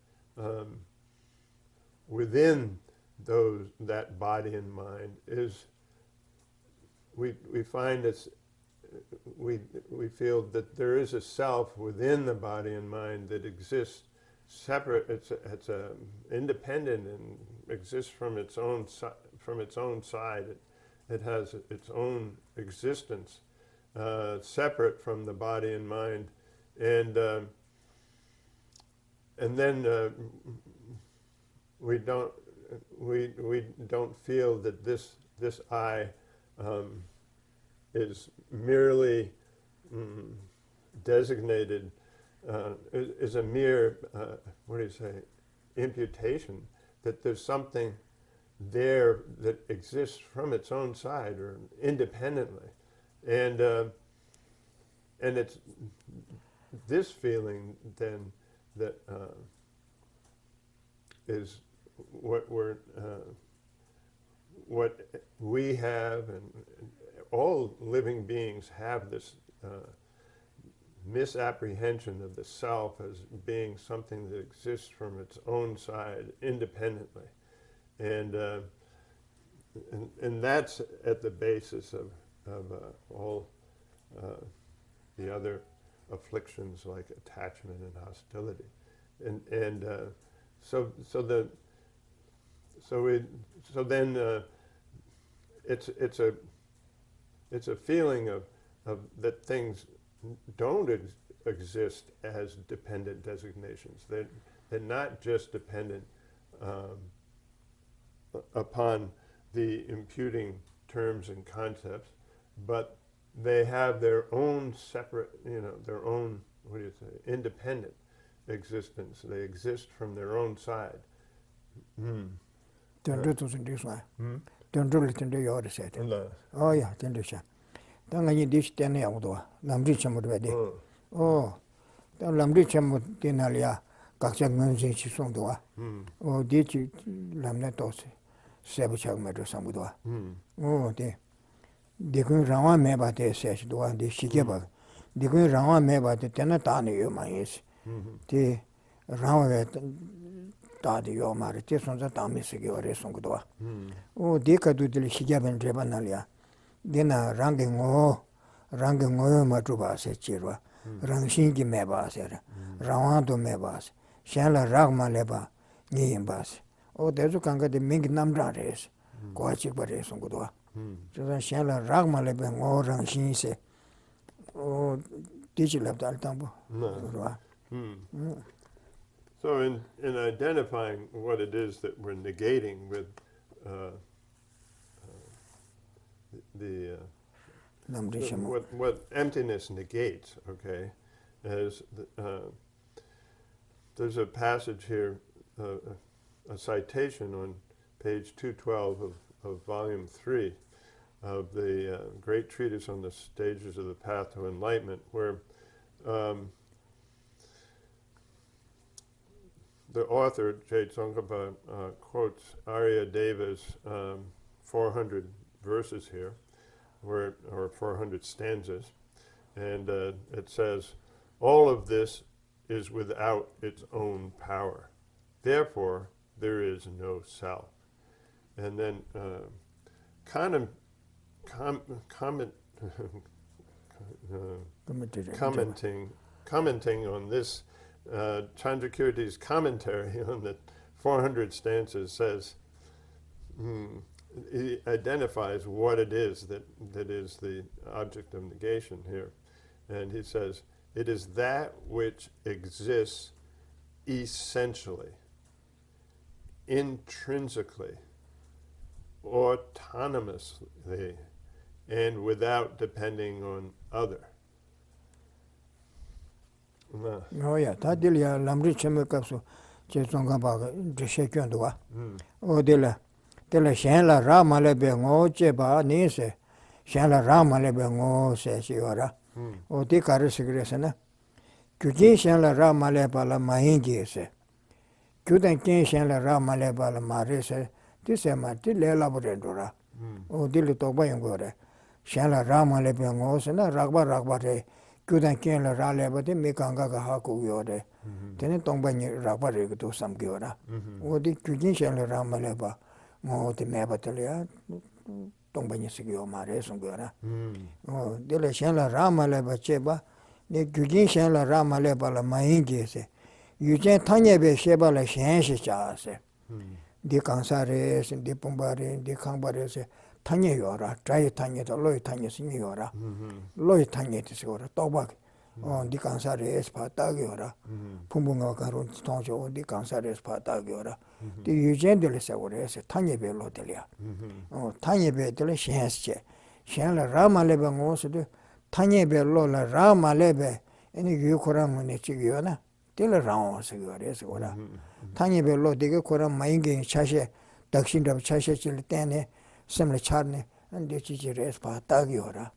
within that body and mind is. We find we feel that there is a self within the body and mind that exists separate. It's independent and exists from its own side. It has its own existence, separate from the body and mind, and then we don't feel that this I. Is merely designated, is a mere, what do you say, imputation, that there's something there that exists from its own side or independently. And and it's this feeling then that is what we have, and all living beings have this misapprehension of the self as being something that exists from its own side independently, and that's at the basis of all the other afflictions like attachment and hostility, and so then it's a feeling of that things don't exist as dependent designations. They're not just dependent upon the imputing terms and concepts, but they have their own separate, their own, independent existence. They exist from their own side. Oh yeah, 당연히 디시 때문에 아무도 남지 참못 돼. 남지 참못 되나리아 각자 문제 지송도 와. 디지 남네 도스 세부착 매도 상부도 와. 네. 디군 라와 매바데 세시도 와. 디시게 봐. 디군 라와 매바데 때나 다니요 마이스. 디 라와에 다디요 마르 티선자 담미스게 오래 송도 와. 디카두들 시게벤 레바나리아. Dina rangingo matubase chirwa, rangshingi mebase, rawando mebase, shanla ragma leba, niyimbase. Dezu kanga de mingi namra res, kwa chikba res ngudwa. Shanla ragma leba ngo rangshingi se, dichi labda altambo. So in identifying what it is that we're negating with what emptiness negates, okay, is there's a passage here, a citation on page 212 of volume 3 of the great treatise on the stages of the path to enlightenment, where the author, J. Tsongkhapa, quotes Aryadeva's 400 verses here, or 400 stanzas, and it says, all of this is without its own power. Therefore, there is no self. And then commenting on this, Chandrakirti's commentary on the 400 stanzas says, he identifies what it is that is the object of negation here. And he says, it is that which exists essentially, intrinsically, autonomously, and without depending on other. Oh yeah, tadilia lamri chemekapso, Chesongabaga, Geshe Kyondua. Oh, Dilla. Tela shenla ra malebe ngo cheba ni se shenla ra malebe ngo se shiora o ti karisigres na kyujin shenla ra maleba la mahingi se kyuden kin shenla ra maleba la mare se ti se ma ti le laborendora o dil to ba yongore shenla ra malebe ngo se na ragba re kyuden kin la ra leba de mikanga ga ha ku yore tene tongba ni ragba re to sam gyora o di kyujin shenla ra maleba the Mabatalia, Tongbanyasigo Mare Sungura. De la Shenla Ramaleba Cheba, the Gujin Shenla Ramaleba la Maingese. You can't Tanya be Sheba la Shenshi Chase. The Kansares and the Pumbari, the Kambares, Tanya Yora, try Tanya to Loy Tanya Signora, Loy Tanya to Sigora, Tobak. On the Kansares Patagiora, Pumbunga Karun Tonjo, the Kansares Patagiora. The Eugene Savores, Tanya Belotelia. Oh, Tanya Betele, Shenche. Shenla Rama Lebe also do Tanya Belola Rama Lebe, and you Koram Nechigiona, till around Sigores. Tanya Belo, the Koram Maingi, Chashe, Dakshin of Chashe Chilitane, Semle Charne, and the Chichires Patagiora.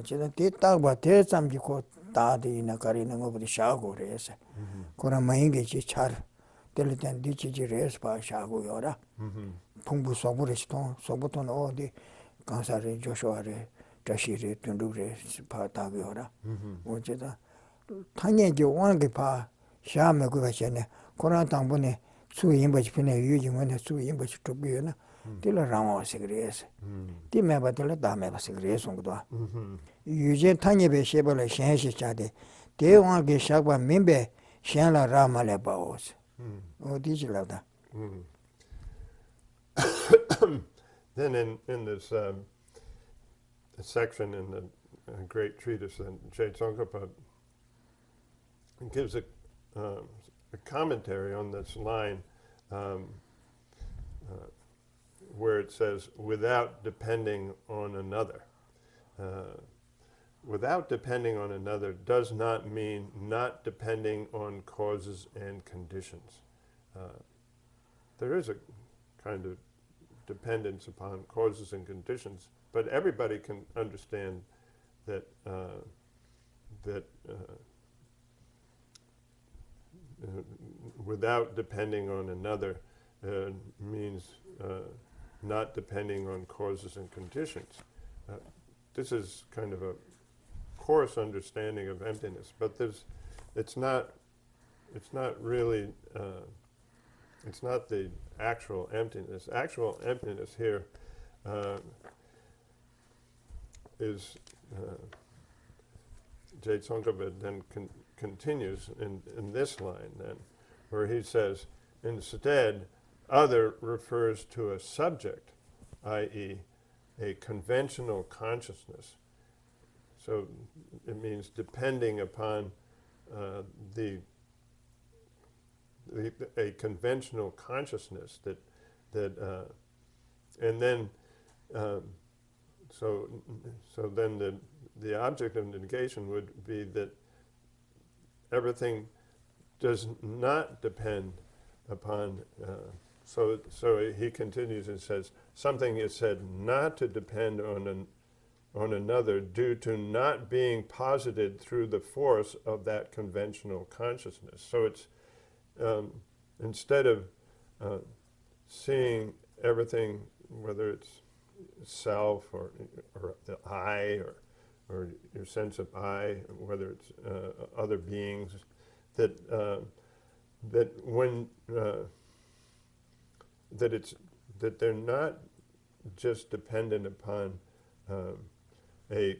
저는 뒤딱봐 대잠기고 다디나 가리는 거보다 샤고 그래서 그런 마인게 지차를 될땐 뒤지지레스 봐 샤고요라 풍부 소부리스도 소부톤 어디 간사를 조쇼아래 자시리 tundu래 파타고요라 어제다 당연히 원게 봐 샤메 그거 전에 그런 당분에 수임버지 편에 유지문에 수임버지 쪽이나 딜라 라마스 그래서 디메바들 다메바스 그래서 그도 유제 탄예베 셰벌에 셴시차데 대왕게 샤바 민베 셴라 라마레 바오스 어디지라다 Then in this section in the great treatise that Tsongkhapa gives a commentary on this line where it says, without depending on another. Without depending on another does not mean not depending on causes and conditions. There is a kind of dependence upon causes and conditions, but everybody can understand that without depending on another means not depending on causes and conditions. This is kind of a coarse understanding of emptiness, but it's not really it's not the actual emptiness. Actual emptiness here is J. Tsongkhapa then continues in this line then, where he says, instead, other refers to a subject, i.e., a conventional consciousness. So it means depending upon a conventional consciousness and then so then the object of negation would be that everything does not depend upon. So he continues and says, something is said not to depend on another due to not being posited through the force of that conventional consciousness. So it's instead of seeing everything, whether it's self or the I or your sense of I, whether it's other beings, that when that they're not just dependent upon a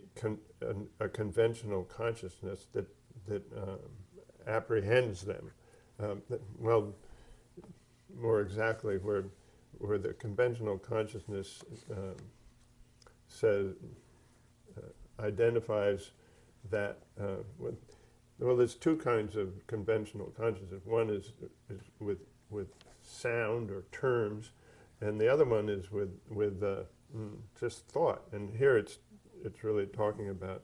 conventional consciousness that apprehends them. Well, more exactly, where the conventional consciousness says identifies that. Well, there's two kinds of conventional consciousness. One is with sound or terms, and the other one is with just thought. And here it's really talking about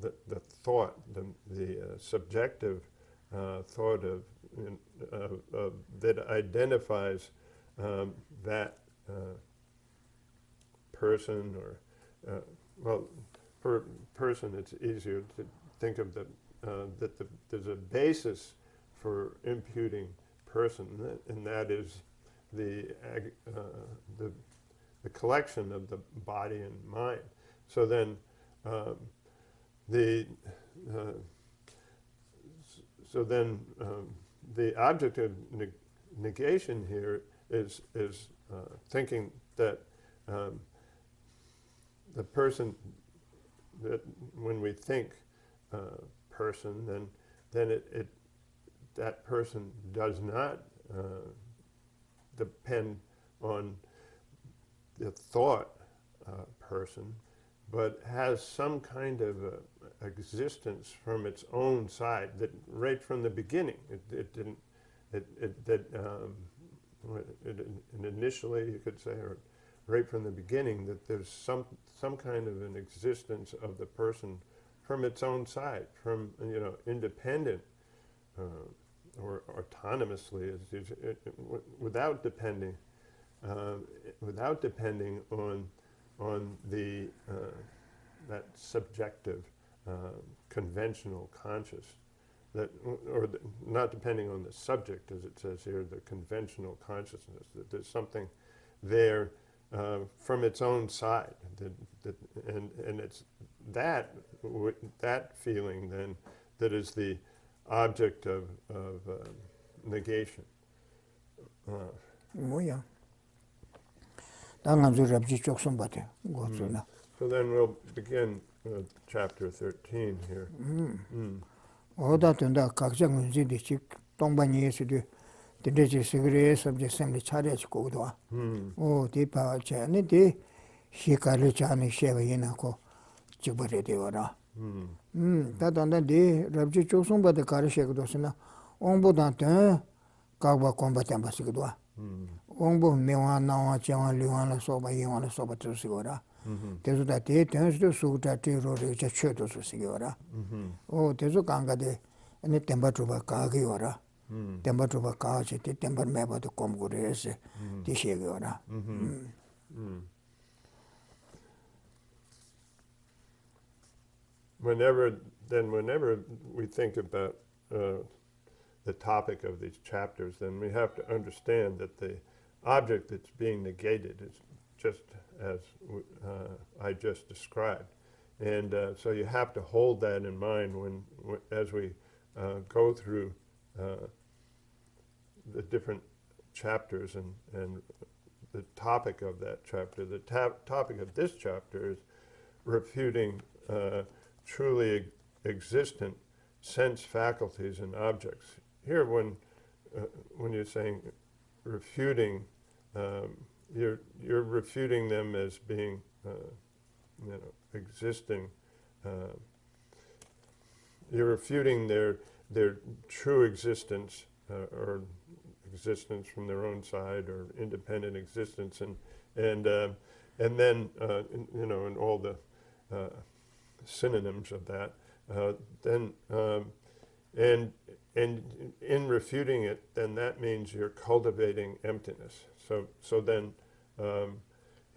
the thought, the subjective thought of that identifies that person, or well, per person it's easier to think of that there's a basis for imputing person, and that is the collection of the body and mind. So then the object of negation here is thinking that the person, that when we think person, then that person does not depend on the thought person, but has some kind of existence from its own side, that right from the beginning initially you could say, or right from the beginning, that there's some kind of an existence of the person from its own side, from independent or autonomously, without depending on the that subjective, conventional conscious, that, or the, not depending on the subject, as it says here, the conventional consciousness, that there's something there from its own side, and it's that feeling then that is the object of negation. 뭐야? So then we'll begin chapter 13 here. 어다 된다 각자 문제들이 동반이에서도 되게 시그레 subject assembly 차려지고 도와. 디파 전에디 시카를 자는 셰바이나고 집어래 되어라. 다단데 랍지 쪽송바데 가르셰고도스나 옹보다한테 각바 콤바템 바시고도. 옹보 메와 나와 정한 리완라 소바 이완라 소바 들으시고라. 대수다 대전수도 수다 대로를 제쳐도 쓰시고라. 대수 강가데 네 템바트바 가기요라. 템바트바 가지 템바 메바도 콤고레스 디시고라. Whenever we think about the topic of these chapters, then we have to understand that the object that's being negated is just as I just described. And so you have to hold that in mind as we go through the different chapters and the topic of that chapter. The topic of this chapter is refuting truly existent sense faculties and objects. Here, when you're saying refuting, you're refuting them as being, existing. You're refuting their true existence or existence from their own side or independent existence, and then and all the synonyms of that. And in refuting it, then that means you're cultivating emptiness. So then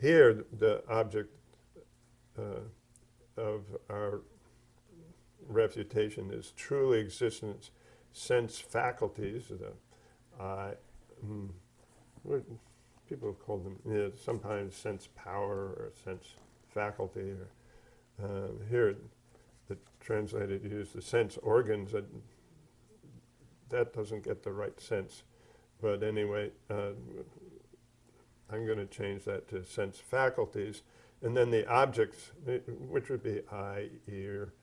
here the object of our refutation is truly existence, sense faculties. People call them sometimes sense power or sense faculty. Or here, the translated use the sense organs. That doesn't get the right sense. But anyway, I'm going to change that to sense faculties. And then the objects, which would be eye, ear,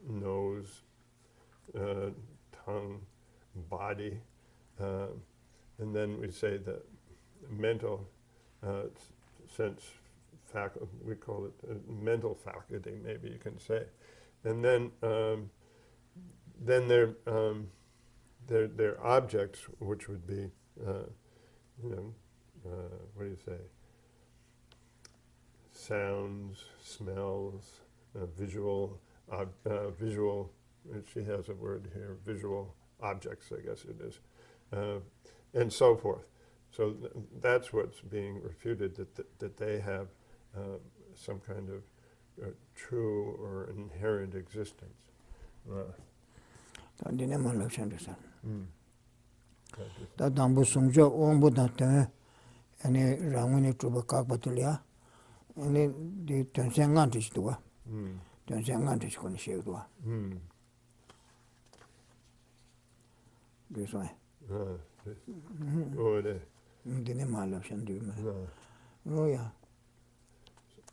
nose, tongue, body. And then we say the mental sense faculty, we call it mental faculty, maybe you can say. And then their objects, which would be, what do you say? Sounds, smells, visual. She has a word here. Visual objects, I guess it is, and so forth. So that's what's being refuted, that they have some kind of true or inherent existence.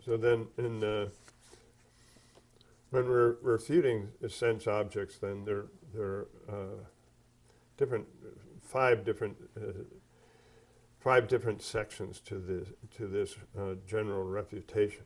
So then, when we're refuting sense objects, then there are five different sections to this general refutation.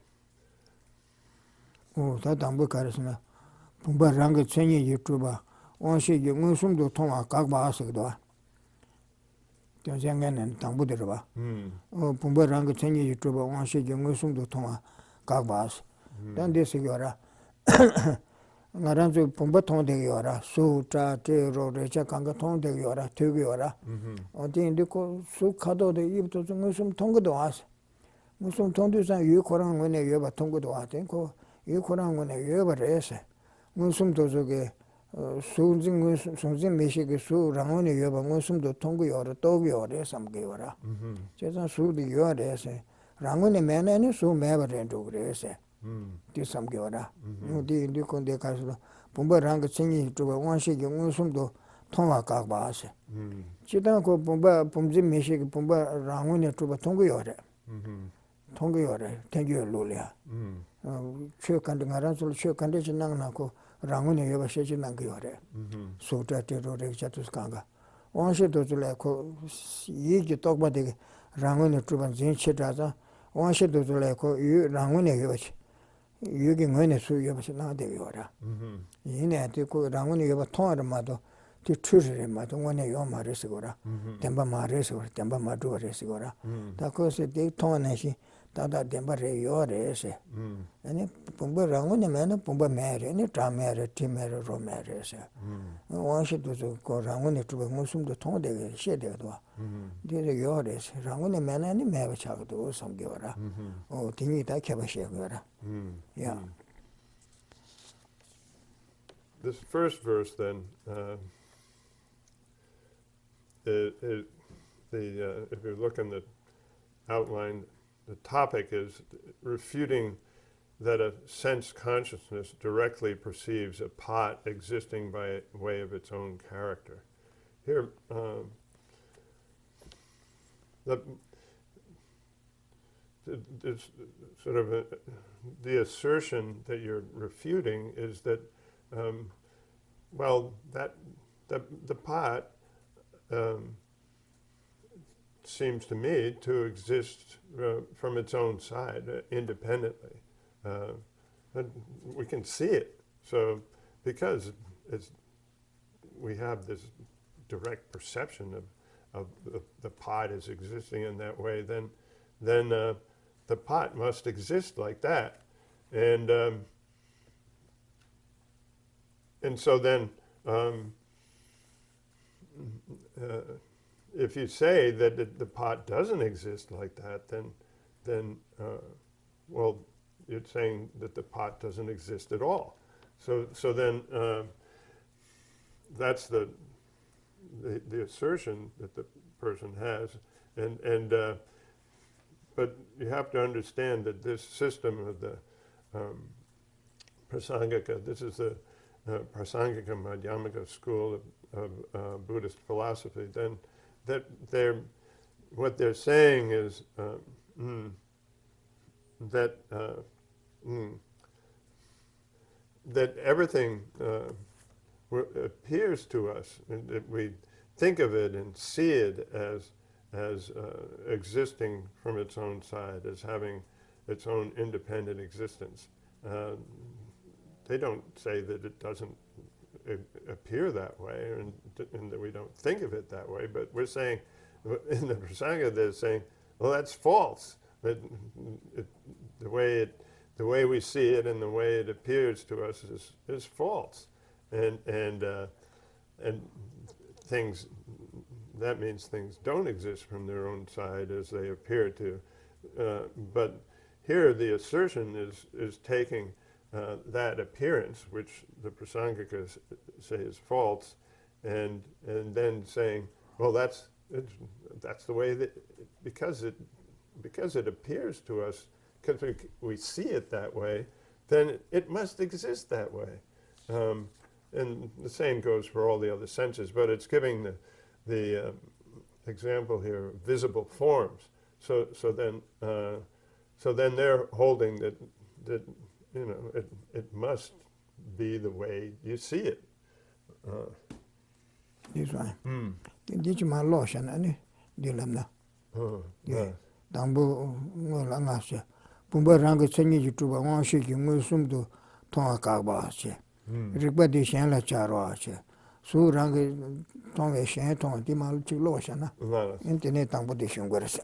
ngaranzu pomba thong de yora su cha te ro re cha kang thong de yora te yora o de ko su khado de yib to ngusum thong do as 무슨 통도상 유코랑 원에 여바 통고도 왔대. 그 유코랑 원에 여바래서 무슨 도저게 수증 수증 메시게 수랑원에 여바 무슨도 통고 여러 또 여래 삼게요라. 제가 수도 여래서 랑원에 매내는 수 매버랜도 그래서 뒤 삼게요라. 우디 리콘데 가서 본바랑 그 챙이 저 원식이 무슨도 통화 각 봐서. 지단 그 본바 pom지 메시게 본바 랑원에 저 통고 여래. 통계요래 땡겨 놀이야. 최근에 가라서 최근에 지나가고 랑원에 여바 세지난 거요래. 소자대로래 자투스 간가. 원시도 줄래고 얘기 똑바되게 랑원에 주반 진치다자 원시도 줄래고 이 랑원에 여바시 여기 뭐네 수 여바시 나대요라. 이네한테 그 랑원에 여바 통화를 마도 그 추르를 마도 원에 요 말해서 거라. 덴바 말해서 거라. 덴바 마도래서 거라. 다 그것에 대 통화내시 다다 덴바레 요래세. 아니 pomba 랑원에 매는 pomba 매래네 자매래 팀매래 로매래세. 원시도 그 랑원에 두 무슨도 통되게 시대도. 되게 요래세. 랑원에 매는 매버 차고도 섬겨라. 등이 다 개바시야 거라. 야. This first verse then is if you look in the outline, the topic is refuting that a sense consciousness directly perceives a pot existing by way of its own character. Here, it's sort of the assertion that you're refuting is that, that the pot seems to me to exist from its own side independently. And we can see it. So because we have this direct perception of the pot as existing in that way, then the pot must exist like that. And so then if you say that the pot doesn't exist like that, then you're saying that the pot doesn't exist at all. So then that's the assertion that the person has, but you have to understand that this system of the Prasangika, this is the Prasangika Madhyamaka school of Buddhist philosophy, then what they're saying is that everything appears to us, and that we think of it and see it as existing from its own side, as having its own independent existence. They don't say that it doesn't appear that way, and that we don't think of it that way, but we're saying, in the Prasanga, they're saying, well, that's false. That the way we see it and the way it appears to us is false, and things, that means things don't exist from their own side as they appear to. But here the assertion is taking that appearance, which the Prasangikas say is false, and then saying, well, that's the way that, because it appears to us, because we see it that way, then it must exist that way. And the same goes for all the other senses, but it's giving the example here of visible forms. So then they're holding that it must be the way you see it. This one. Did you my lotion any? Dilamna. Dambo Langasha. Pumbaranga Chani to one shaking Musum to Tonga. Everybody Shanla Charoache. So Rang Tonga Shanton, Timal Lotion. Internet competition was.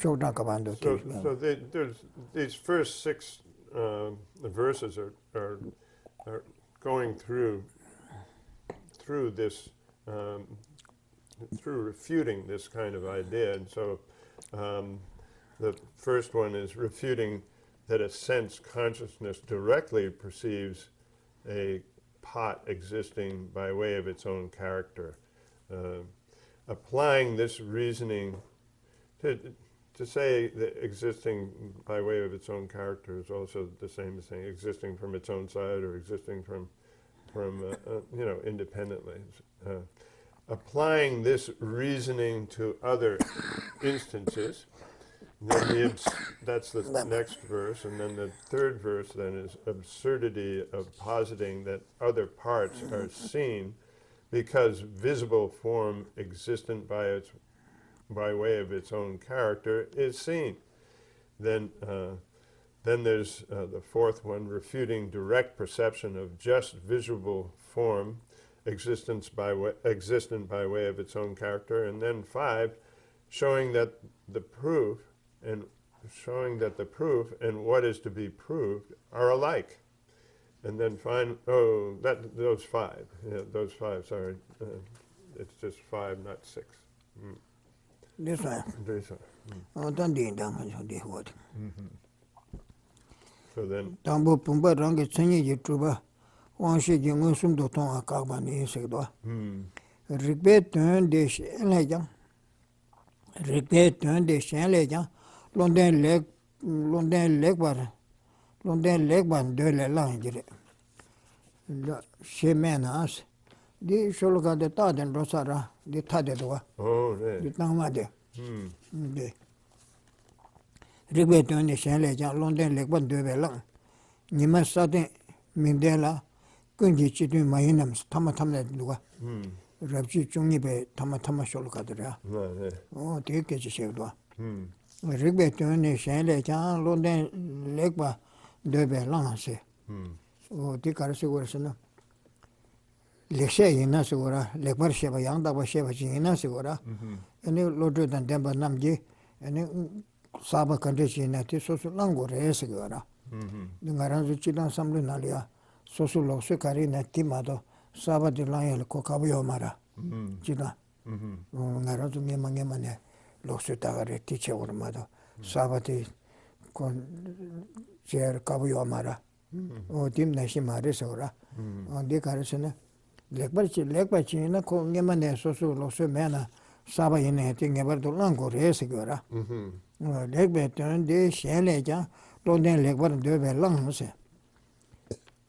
So there's these first 6 verses are going through this through refuting this kind of idea. And so the first one is refuting that a sense consciousness directly perceives a pot existing by way of its own character. Applying this reasoning to say that existing by way of its own character is also the same as saying existing from its own side or existing from independently. Applying this reasoning to other instances, then that's the next verse, and then the third verse then is absurdity of positing that other parts are seen because visible form existent by way of its own character is seen. Then there's the fourth one, refuting direct perception of just visible form existent by way of its own character. And then 5, showing that the proof and what is to be proved are alike. And then those 5. Yeah, those 5, sorry. It's just 5, not 6. This one. This one. So then Tambo Pumba Rangi Chani Yituba, one shaking Musum do Tonga Kagmani Segdo. Regret turn de Shanlejan. Regret turn de Shanlejan. London Legban de la Langere. Shemenas. The Sholoka de Tad and Rosara, the Tadedwa. oh, yeah. The Tangmade. Regret turn de Shanlejan, London Legban de Velang. Nima Sade Mindela, Kunji Chitu Mahinams, Tamatamna Lua. Rabji Chungibe, Tamatama Sholokadra. Oh, take it, Shevdwa. Regret turn de Shanlejan, London Legba de Velang. Oh, the Karasursana. Yeshe ina sigura, lekbar sheba yangda ba sheba ina sigura. Ene lodo dan demba namji, ene saba kante ina ti sosu lango re sigura. Ngaranzu chidan samlu nalia, sosu loksu kari na ti mado, saba di langya ko kabuyo mara. Chidan. Ngaranzu ngema ne, loksu tagare ti che ur mado, saba di kon cher kabuyo mara. O dim nashi mare sigura. Di karisana. Lekbar china ko ngema ne sosu loksu mena saba ina ti ngebar do lango re sigura. Lekbar ton de shenle ja londen lekbar de be lang se.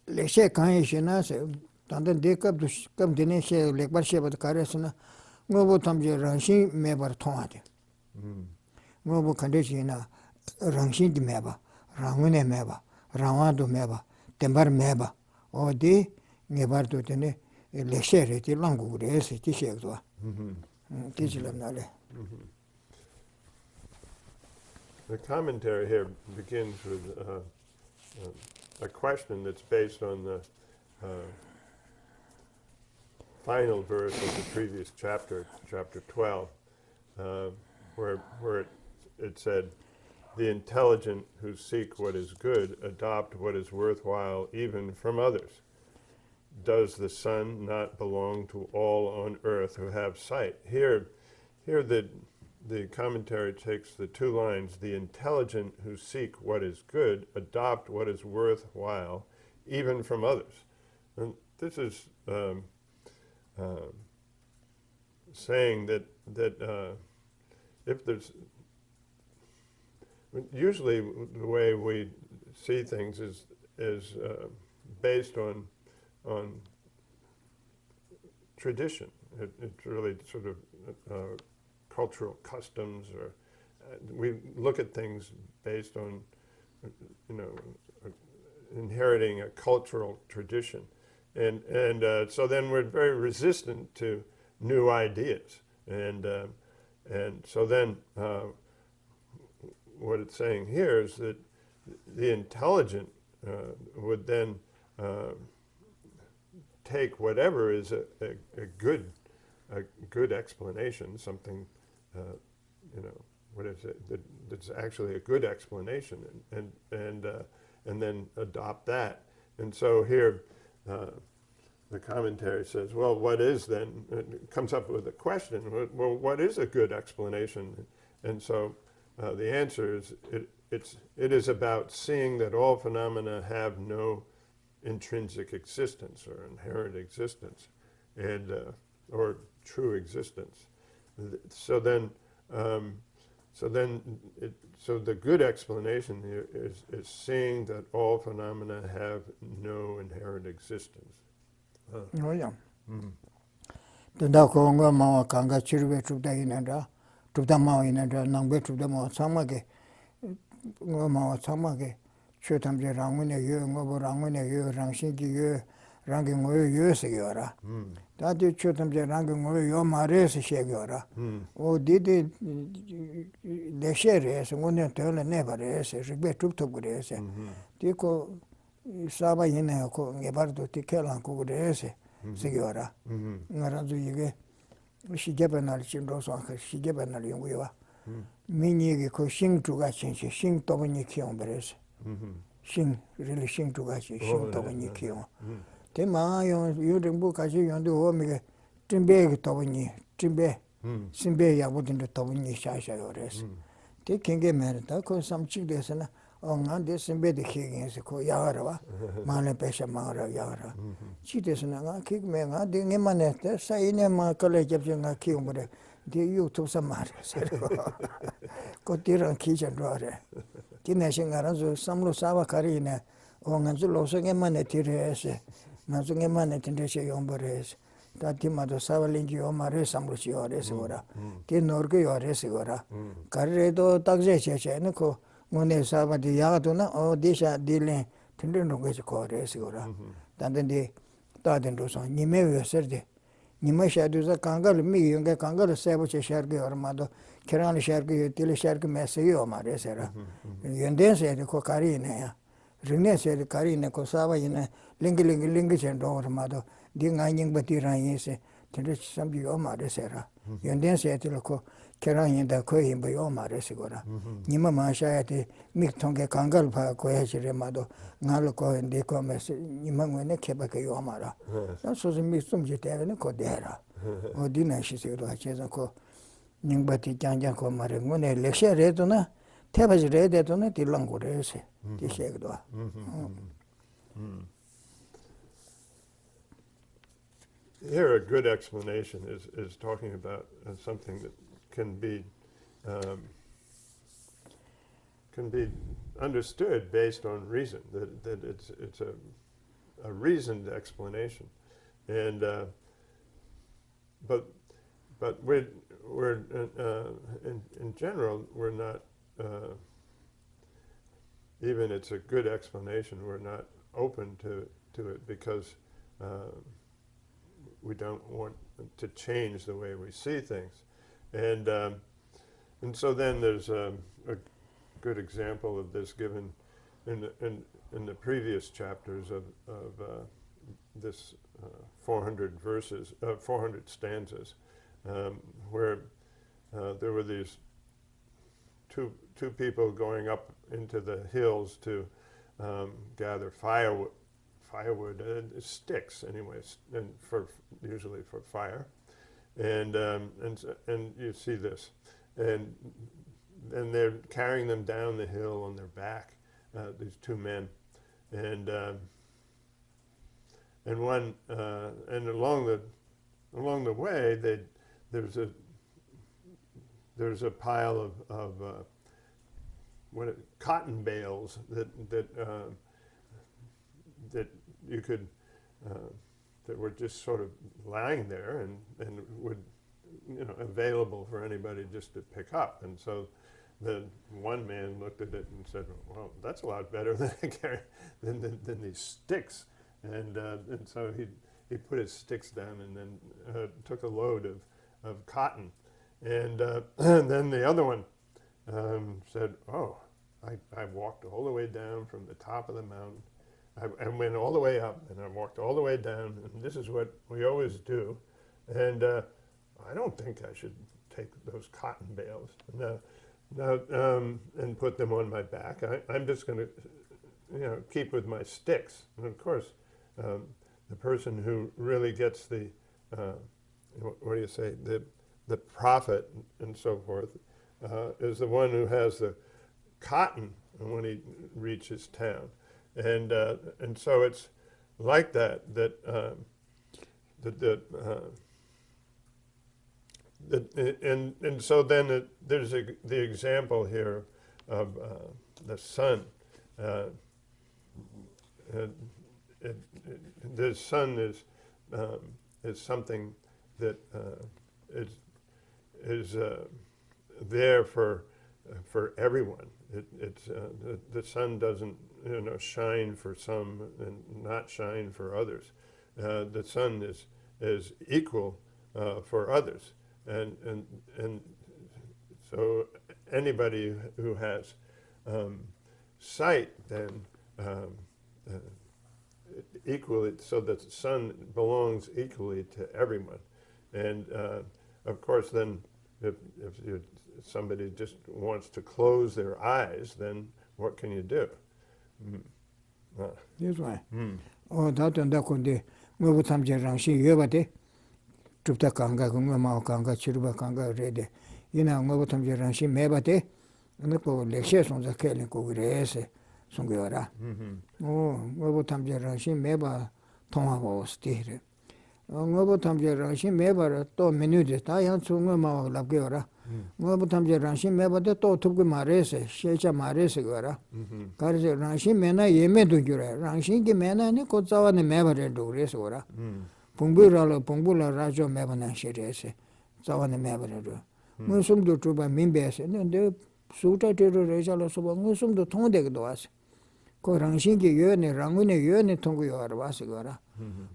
Leshe kan shina se tandan de kap dine she lekbar she bad karesna ngobo tamje ranshin mebar thonade. Ngobo kande china ranshin di meba, rangune meba, rawado meba, tembar meba. O di ngebar do tene Leshe ti langu re se ti shegwa. The commentary here begins with a question that's based on the final verse of the previous chapter, chapter 12, where it said, "The intelligent who seek what is good adopt what is worthwhile even from others. Does the sun not belong to all on earth who have sight?" Here the commentary takes the 2 lines, "The intelligent who seek what is good adopt what is worthwhile even from others." And this is saying that if there's usually the way we see things is based on tradition. It's really sort of cultural customs, or we look at things based on, inheriting a cultural tradition, and so then we're very resistant to new ideas, and so then what it's saying here is that the intelligent would then take whatever is a good explanation, something, what is it, that's actually a good explanation, and then adopt that. And so here, the commentary says, well, what is then? It comes up with a question. Well, what is a good explanation? And so the answer is it is about seeing that all phenomena have no intrinsic existence or inherent existence, and or true existence. So then, so the good explanation here is seeing that all phenomena have no inherent existence. Oh yeah. Tenda ko nga ma kanga chirbe chupda inanda, chupda ma inanda, nangbe chupda ma samage, nga ma samage, chetamje rangune yo, nga bo rangune yo, rangshingi yo, rangi ngoyo yo se yora. Tadi chetamje rangi ngoyo yo ma re se she yora. O didi Yeshe re se, ngone tole neba re se, rikbe chuptob re se. Di ko saba ina ko ngebardo ti kelan ko re se. Sigora. Ngarazu yige shigebanal chinroso anka shigebanal yunguwa. Minigi ko shing tuga chinchi, shing tobani kiyon beres. Shing, really shing tuga chi, shing tobani kiyon. Te maa yon yurimbu kaji yondu omige timbe tobani, timbe, simbe yabutindu tobani shasha yores. Te kenge merita ko samchik desana. Nga de simbe de kigin se ko yagara mane pesha mara yagara chi de sna nga kig me nga de ngemane te sa ine ma kale jeb nga kiumre de youtube sa mara se ko tiran ki jan rore kine shingara zo samlo sawa karine o nga zo lo so ngemane tire se nga zo ngemane tinde che yombore ta timado sawa lingi o mare samlo chi ore se ora ti norge ore se ora karre do takje che ne ko ngone saba di yaga na o disha dilin tindin ronge ko re sigura tanden di taden do so nime yeserde nime shadu za kangal mi yunge kangal sebo che sharge ormado kiran sharge tile sharge mese yo mare sera yenden se ko kari ne ya rine se kari ne ko saba ine lingi chen do ormado di nganying bati ran yese tinde sambi yo mare sera yenden se tile ko keran da ko yimba yo mare sigura nima ma shayate mik tonge kangal pa ko hechire mado ngal ko ende ko mes nima ngene keba ke yo mara na so mi sum je teve ne ko dera o dina shi se do cheza ko ningbati janja ko mare ngone lekshe re to na tebaj re de to na tilang ko re se ti she do Here, a good explanation is talking about something that can be understood based on reason. That it's a reasoned explanation, and but we're in general we're not even it's a good explanation. We're not open to it because. We don't want to change the way we see things, and so then there's a good example of this given in the previous chapters of this 400 verses, 400 stanzas, where there were these two people going up into the hills to gather firewood, sticks, anyways, and usually for fire, and you see this, and they're carrying them down the hill on their back, these two men, and one and along the way there's a pile of cotton bales that you could that were just sort of lying there and would available for anybody just to pick up. And so the one man looked at it and said, well, that's a lot better than these sticks. And so he put his sticks down and then took a load of cotton. And then the other one said, oh, I walked all the way down from the top of the mountain. I went all the way up, and I walked all the way down, and this is what we always do. And I don't think I should take those cotton bales and put them on my back. I'm just going to, keep with my sticks. And of course, the person who really gets the, what do you say, the profit and so forth, is the one who has the cotton when he reaches town. And so it's like that, and so then there's the example here of the sun. The sun is something that is there for everyone. The sun doesn't shine for some and not shine for others. The sun is equal for others, and so anybody who has sight then equally, so that the sun belongs equally to everyone. And of course then if somebody just wants to close their eyes, then what can you do? That's why. Oh, that and that could be move some generation yobate. Trupta kanga, Guma kanga, Chiruba kanga, ready. You know, move some generation mebate, and the poor Yeshe on the Kelly Kugres, Sungura. Oh, move some generation meba, Toma was theatre. Oh, move some generation meba, 2 minutes, I answer Mama Labgora. Mobutamje Ranshi Meba de Totuku Marese, Shecha Marese Gora. Karze Ranshi Mena Yeme Dugura, Ranshi Mena Nikozawa and Meba do Resora. Pumbura Pumbula Rajo Mebana Shirese, Zawan and Meba. Musum do Truba Mimbes, and then the Suta to Rejala Soba Musum do Tondeg doas. Koranshinki Yone, Rangune Yone Tongu Vasigora.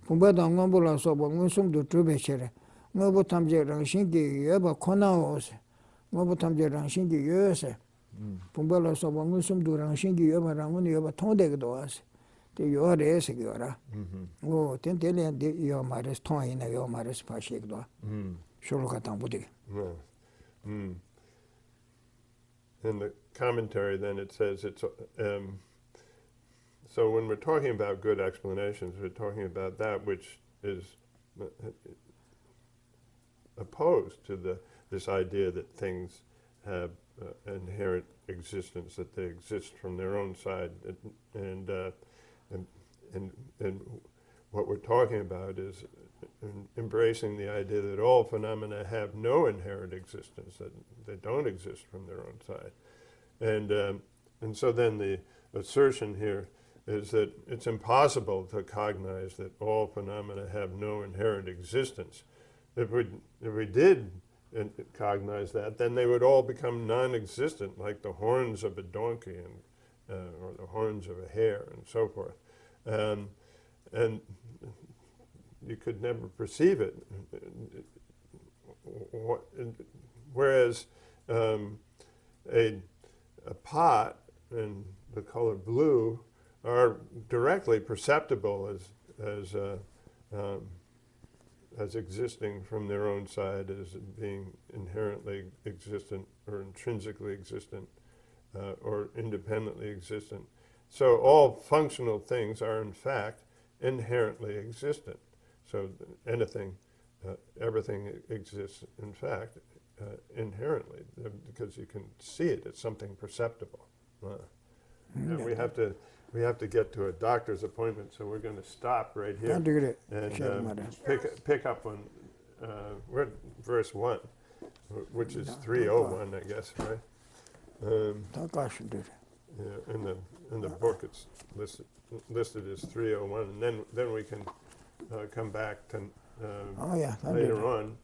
Pumba Dangambula Soba Musum do Trubeshere. Mobutamje Ranshinki Yeba Konaos. Mobutamje Ranshinki Yose. Pumbala Soba Musum do Ranshinki Yeba Ranguni Yeba Tondeg doas. The Yore Sigora. Oh, Tentelian de Yomares Toin, Yomares Pashigdo. Shulokatambudi. In the commentary, then it says it's. So when we're talking about good explanations, we're talking about that which is opposed to this idea that things have inherent existence, that they exist from their own side, and what we're talking about is embracing the idea that all phenomena have no inherent existence, that they don't exist from their own side, and so then the assertion here is that it's impossible to cognize that all phenomena have no inherent existence. If we did cognize that, then they would all become non-existent, like the horns of a donkey or the horns of a hare and so forth. And you could never perceive it. Whereas a pot and the color blue are directly perceptible as existing from their own side, as being inherently existent or intrinsically existent or independently existent. So all functional things are in fact inherently existent. So anything, everything exists in fact inherently, because you can see it. It's something perceptible. We have to get to a doctor's appointment, so we're going to stop right here and pick up on we're at verse 1, which is 301, I guess, right? Yeah, in the book it's listed as 301, and then we can come back to later on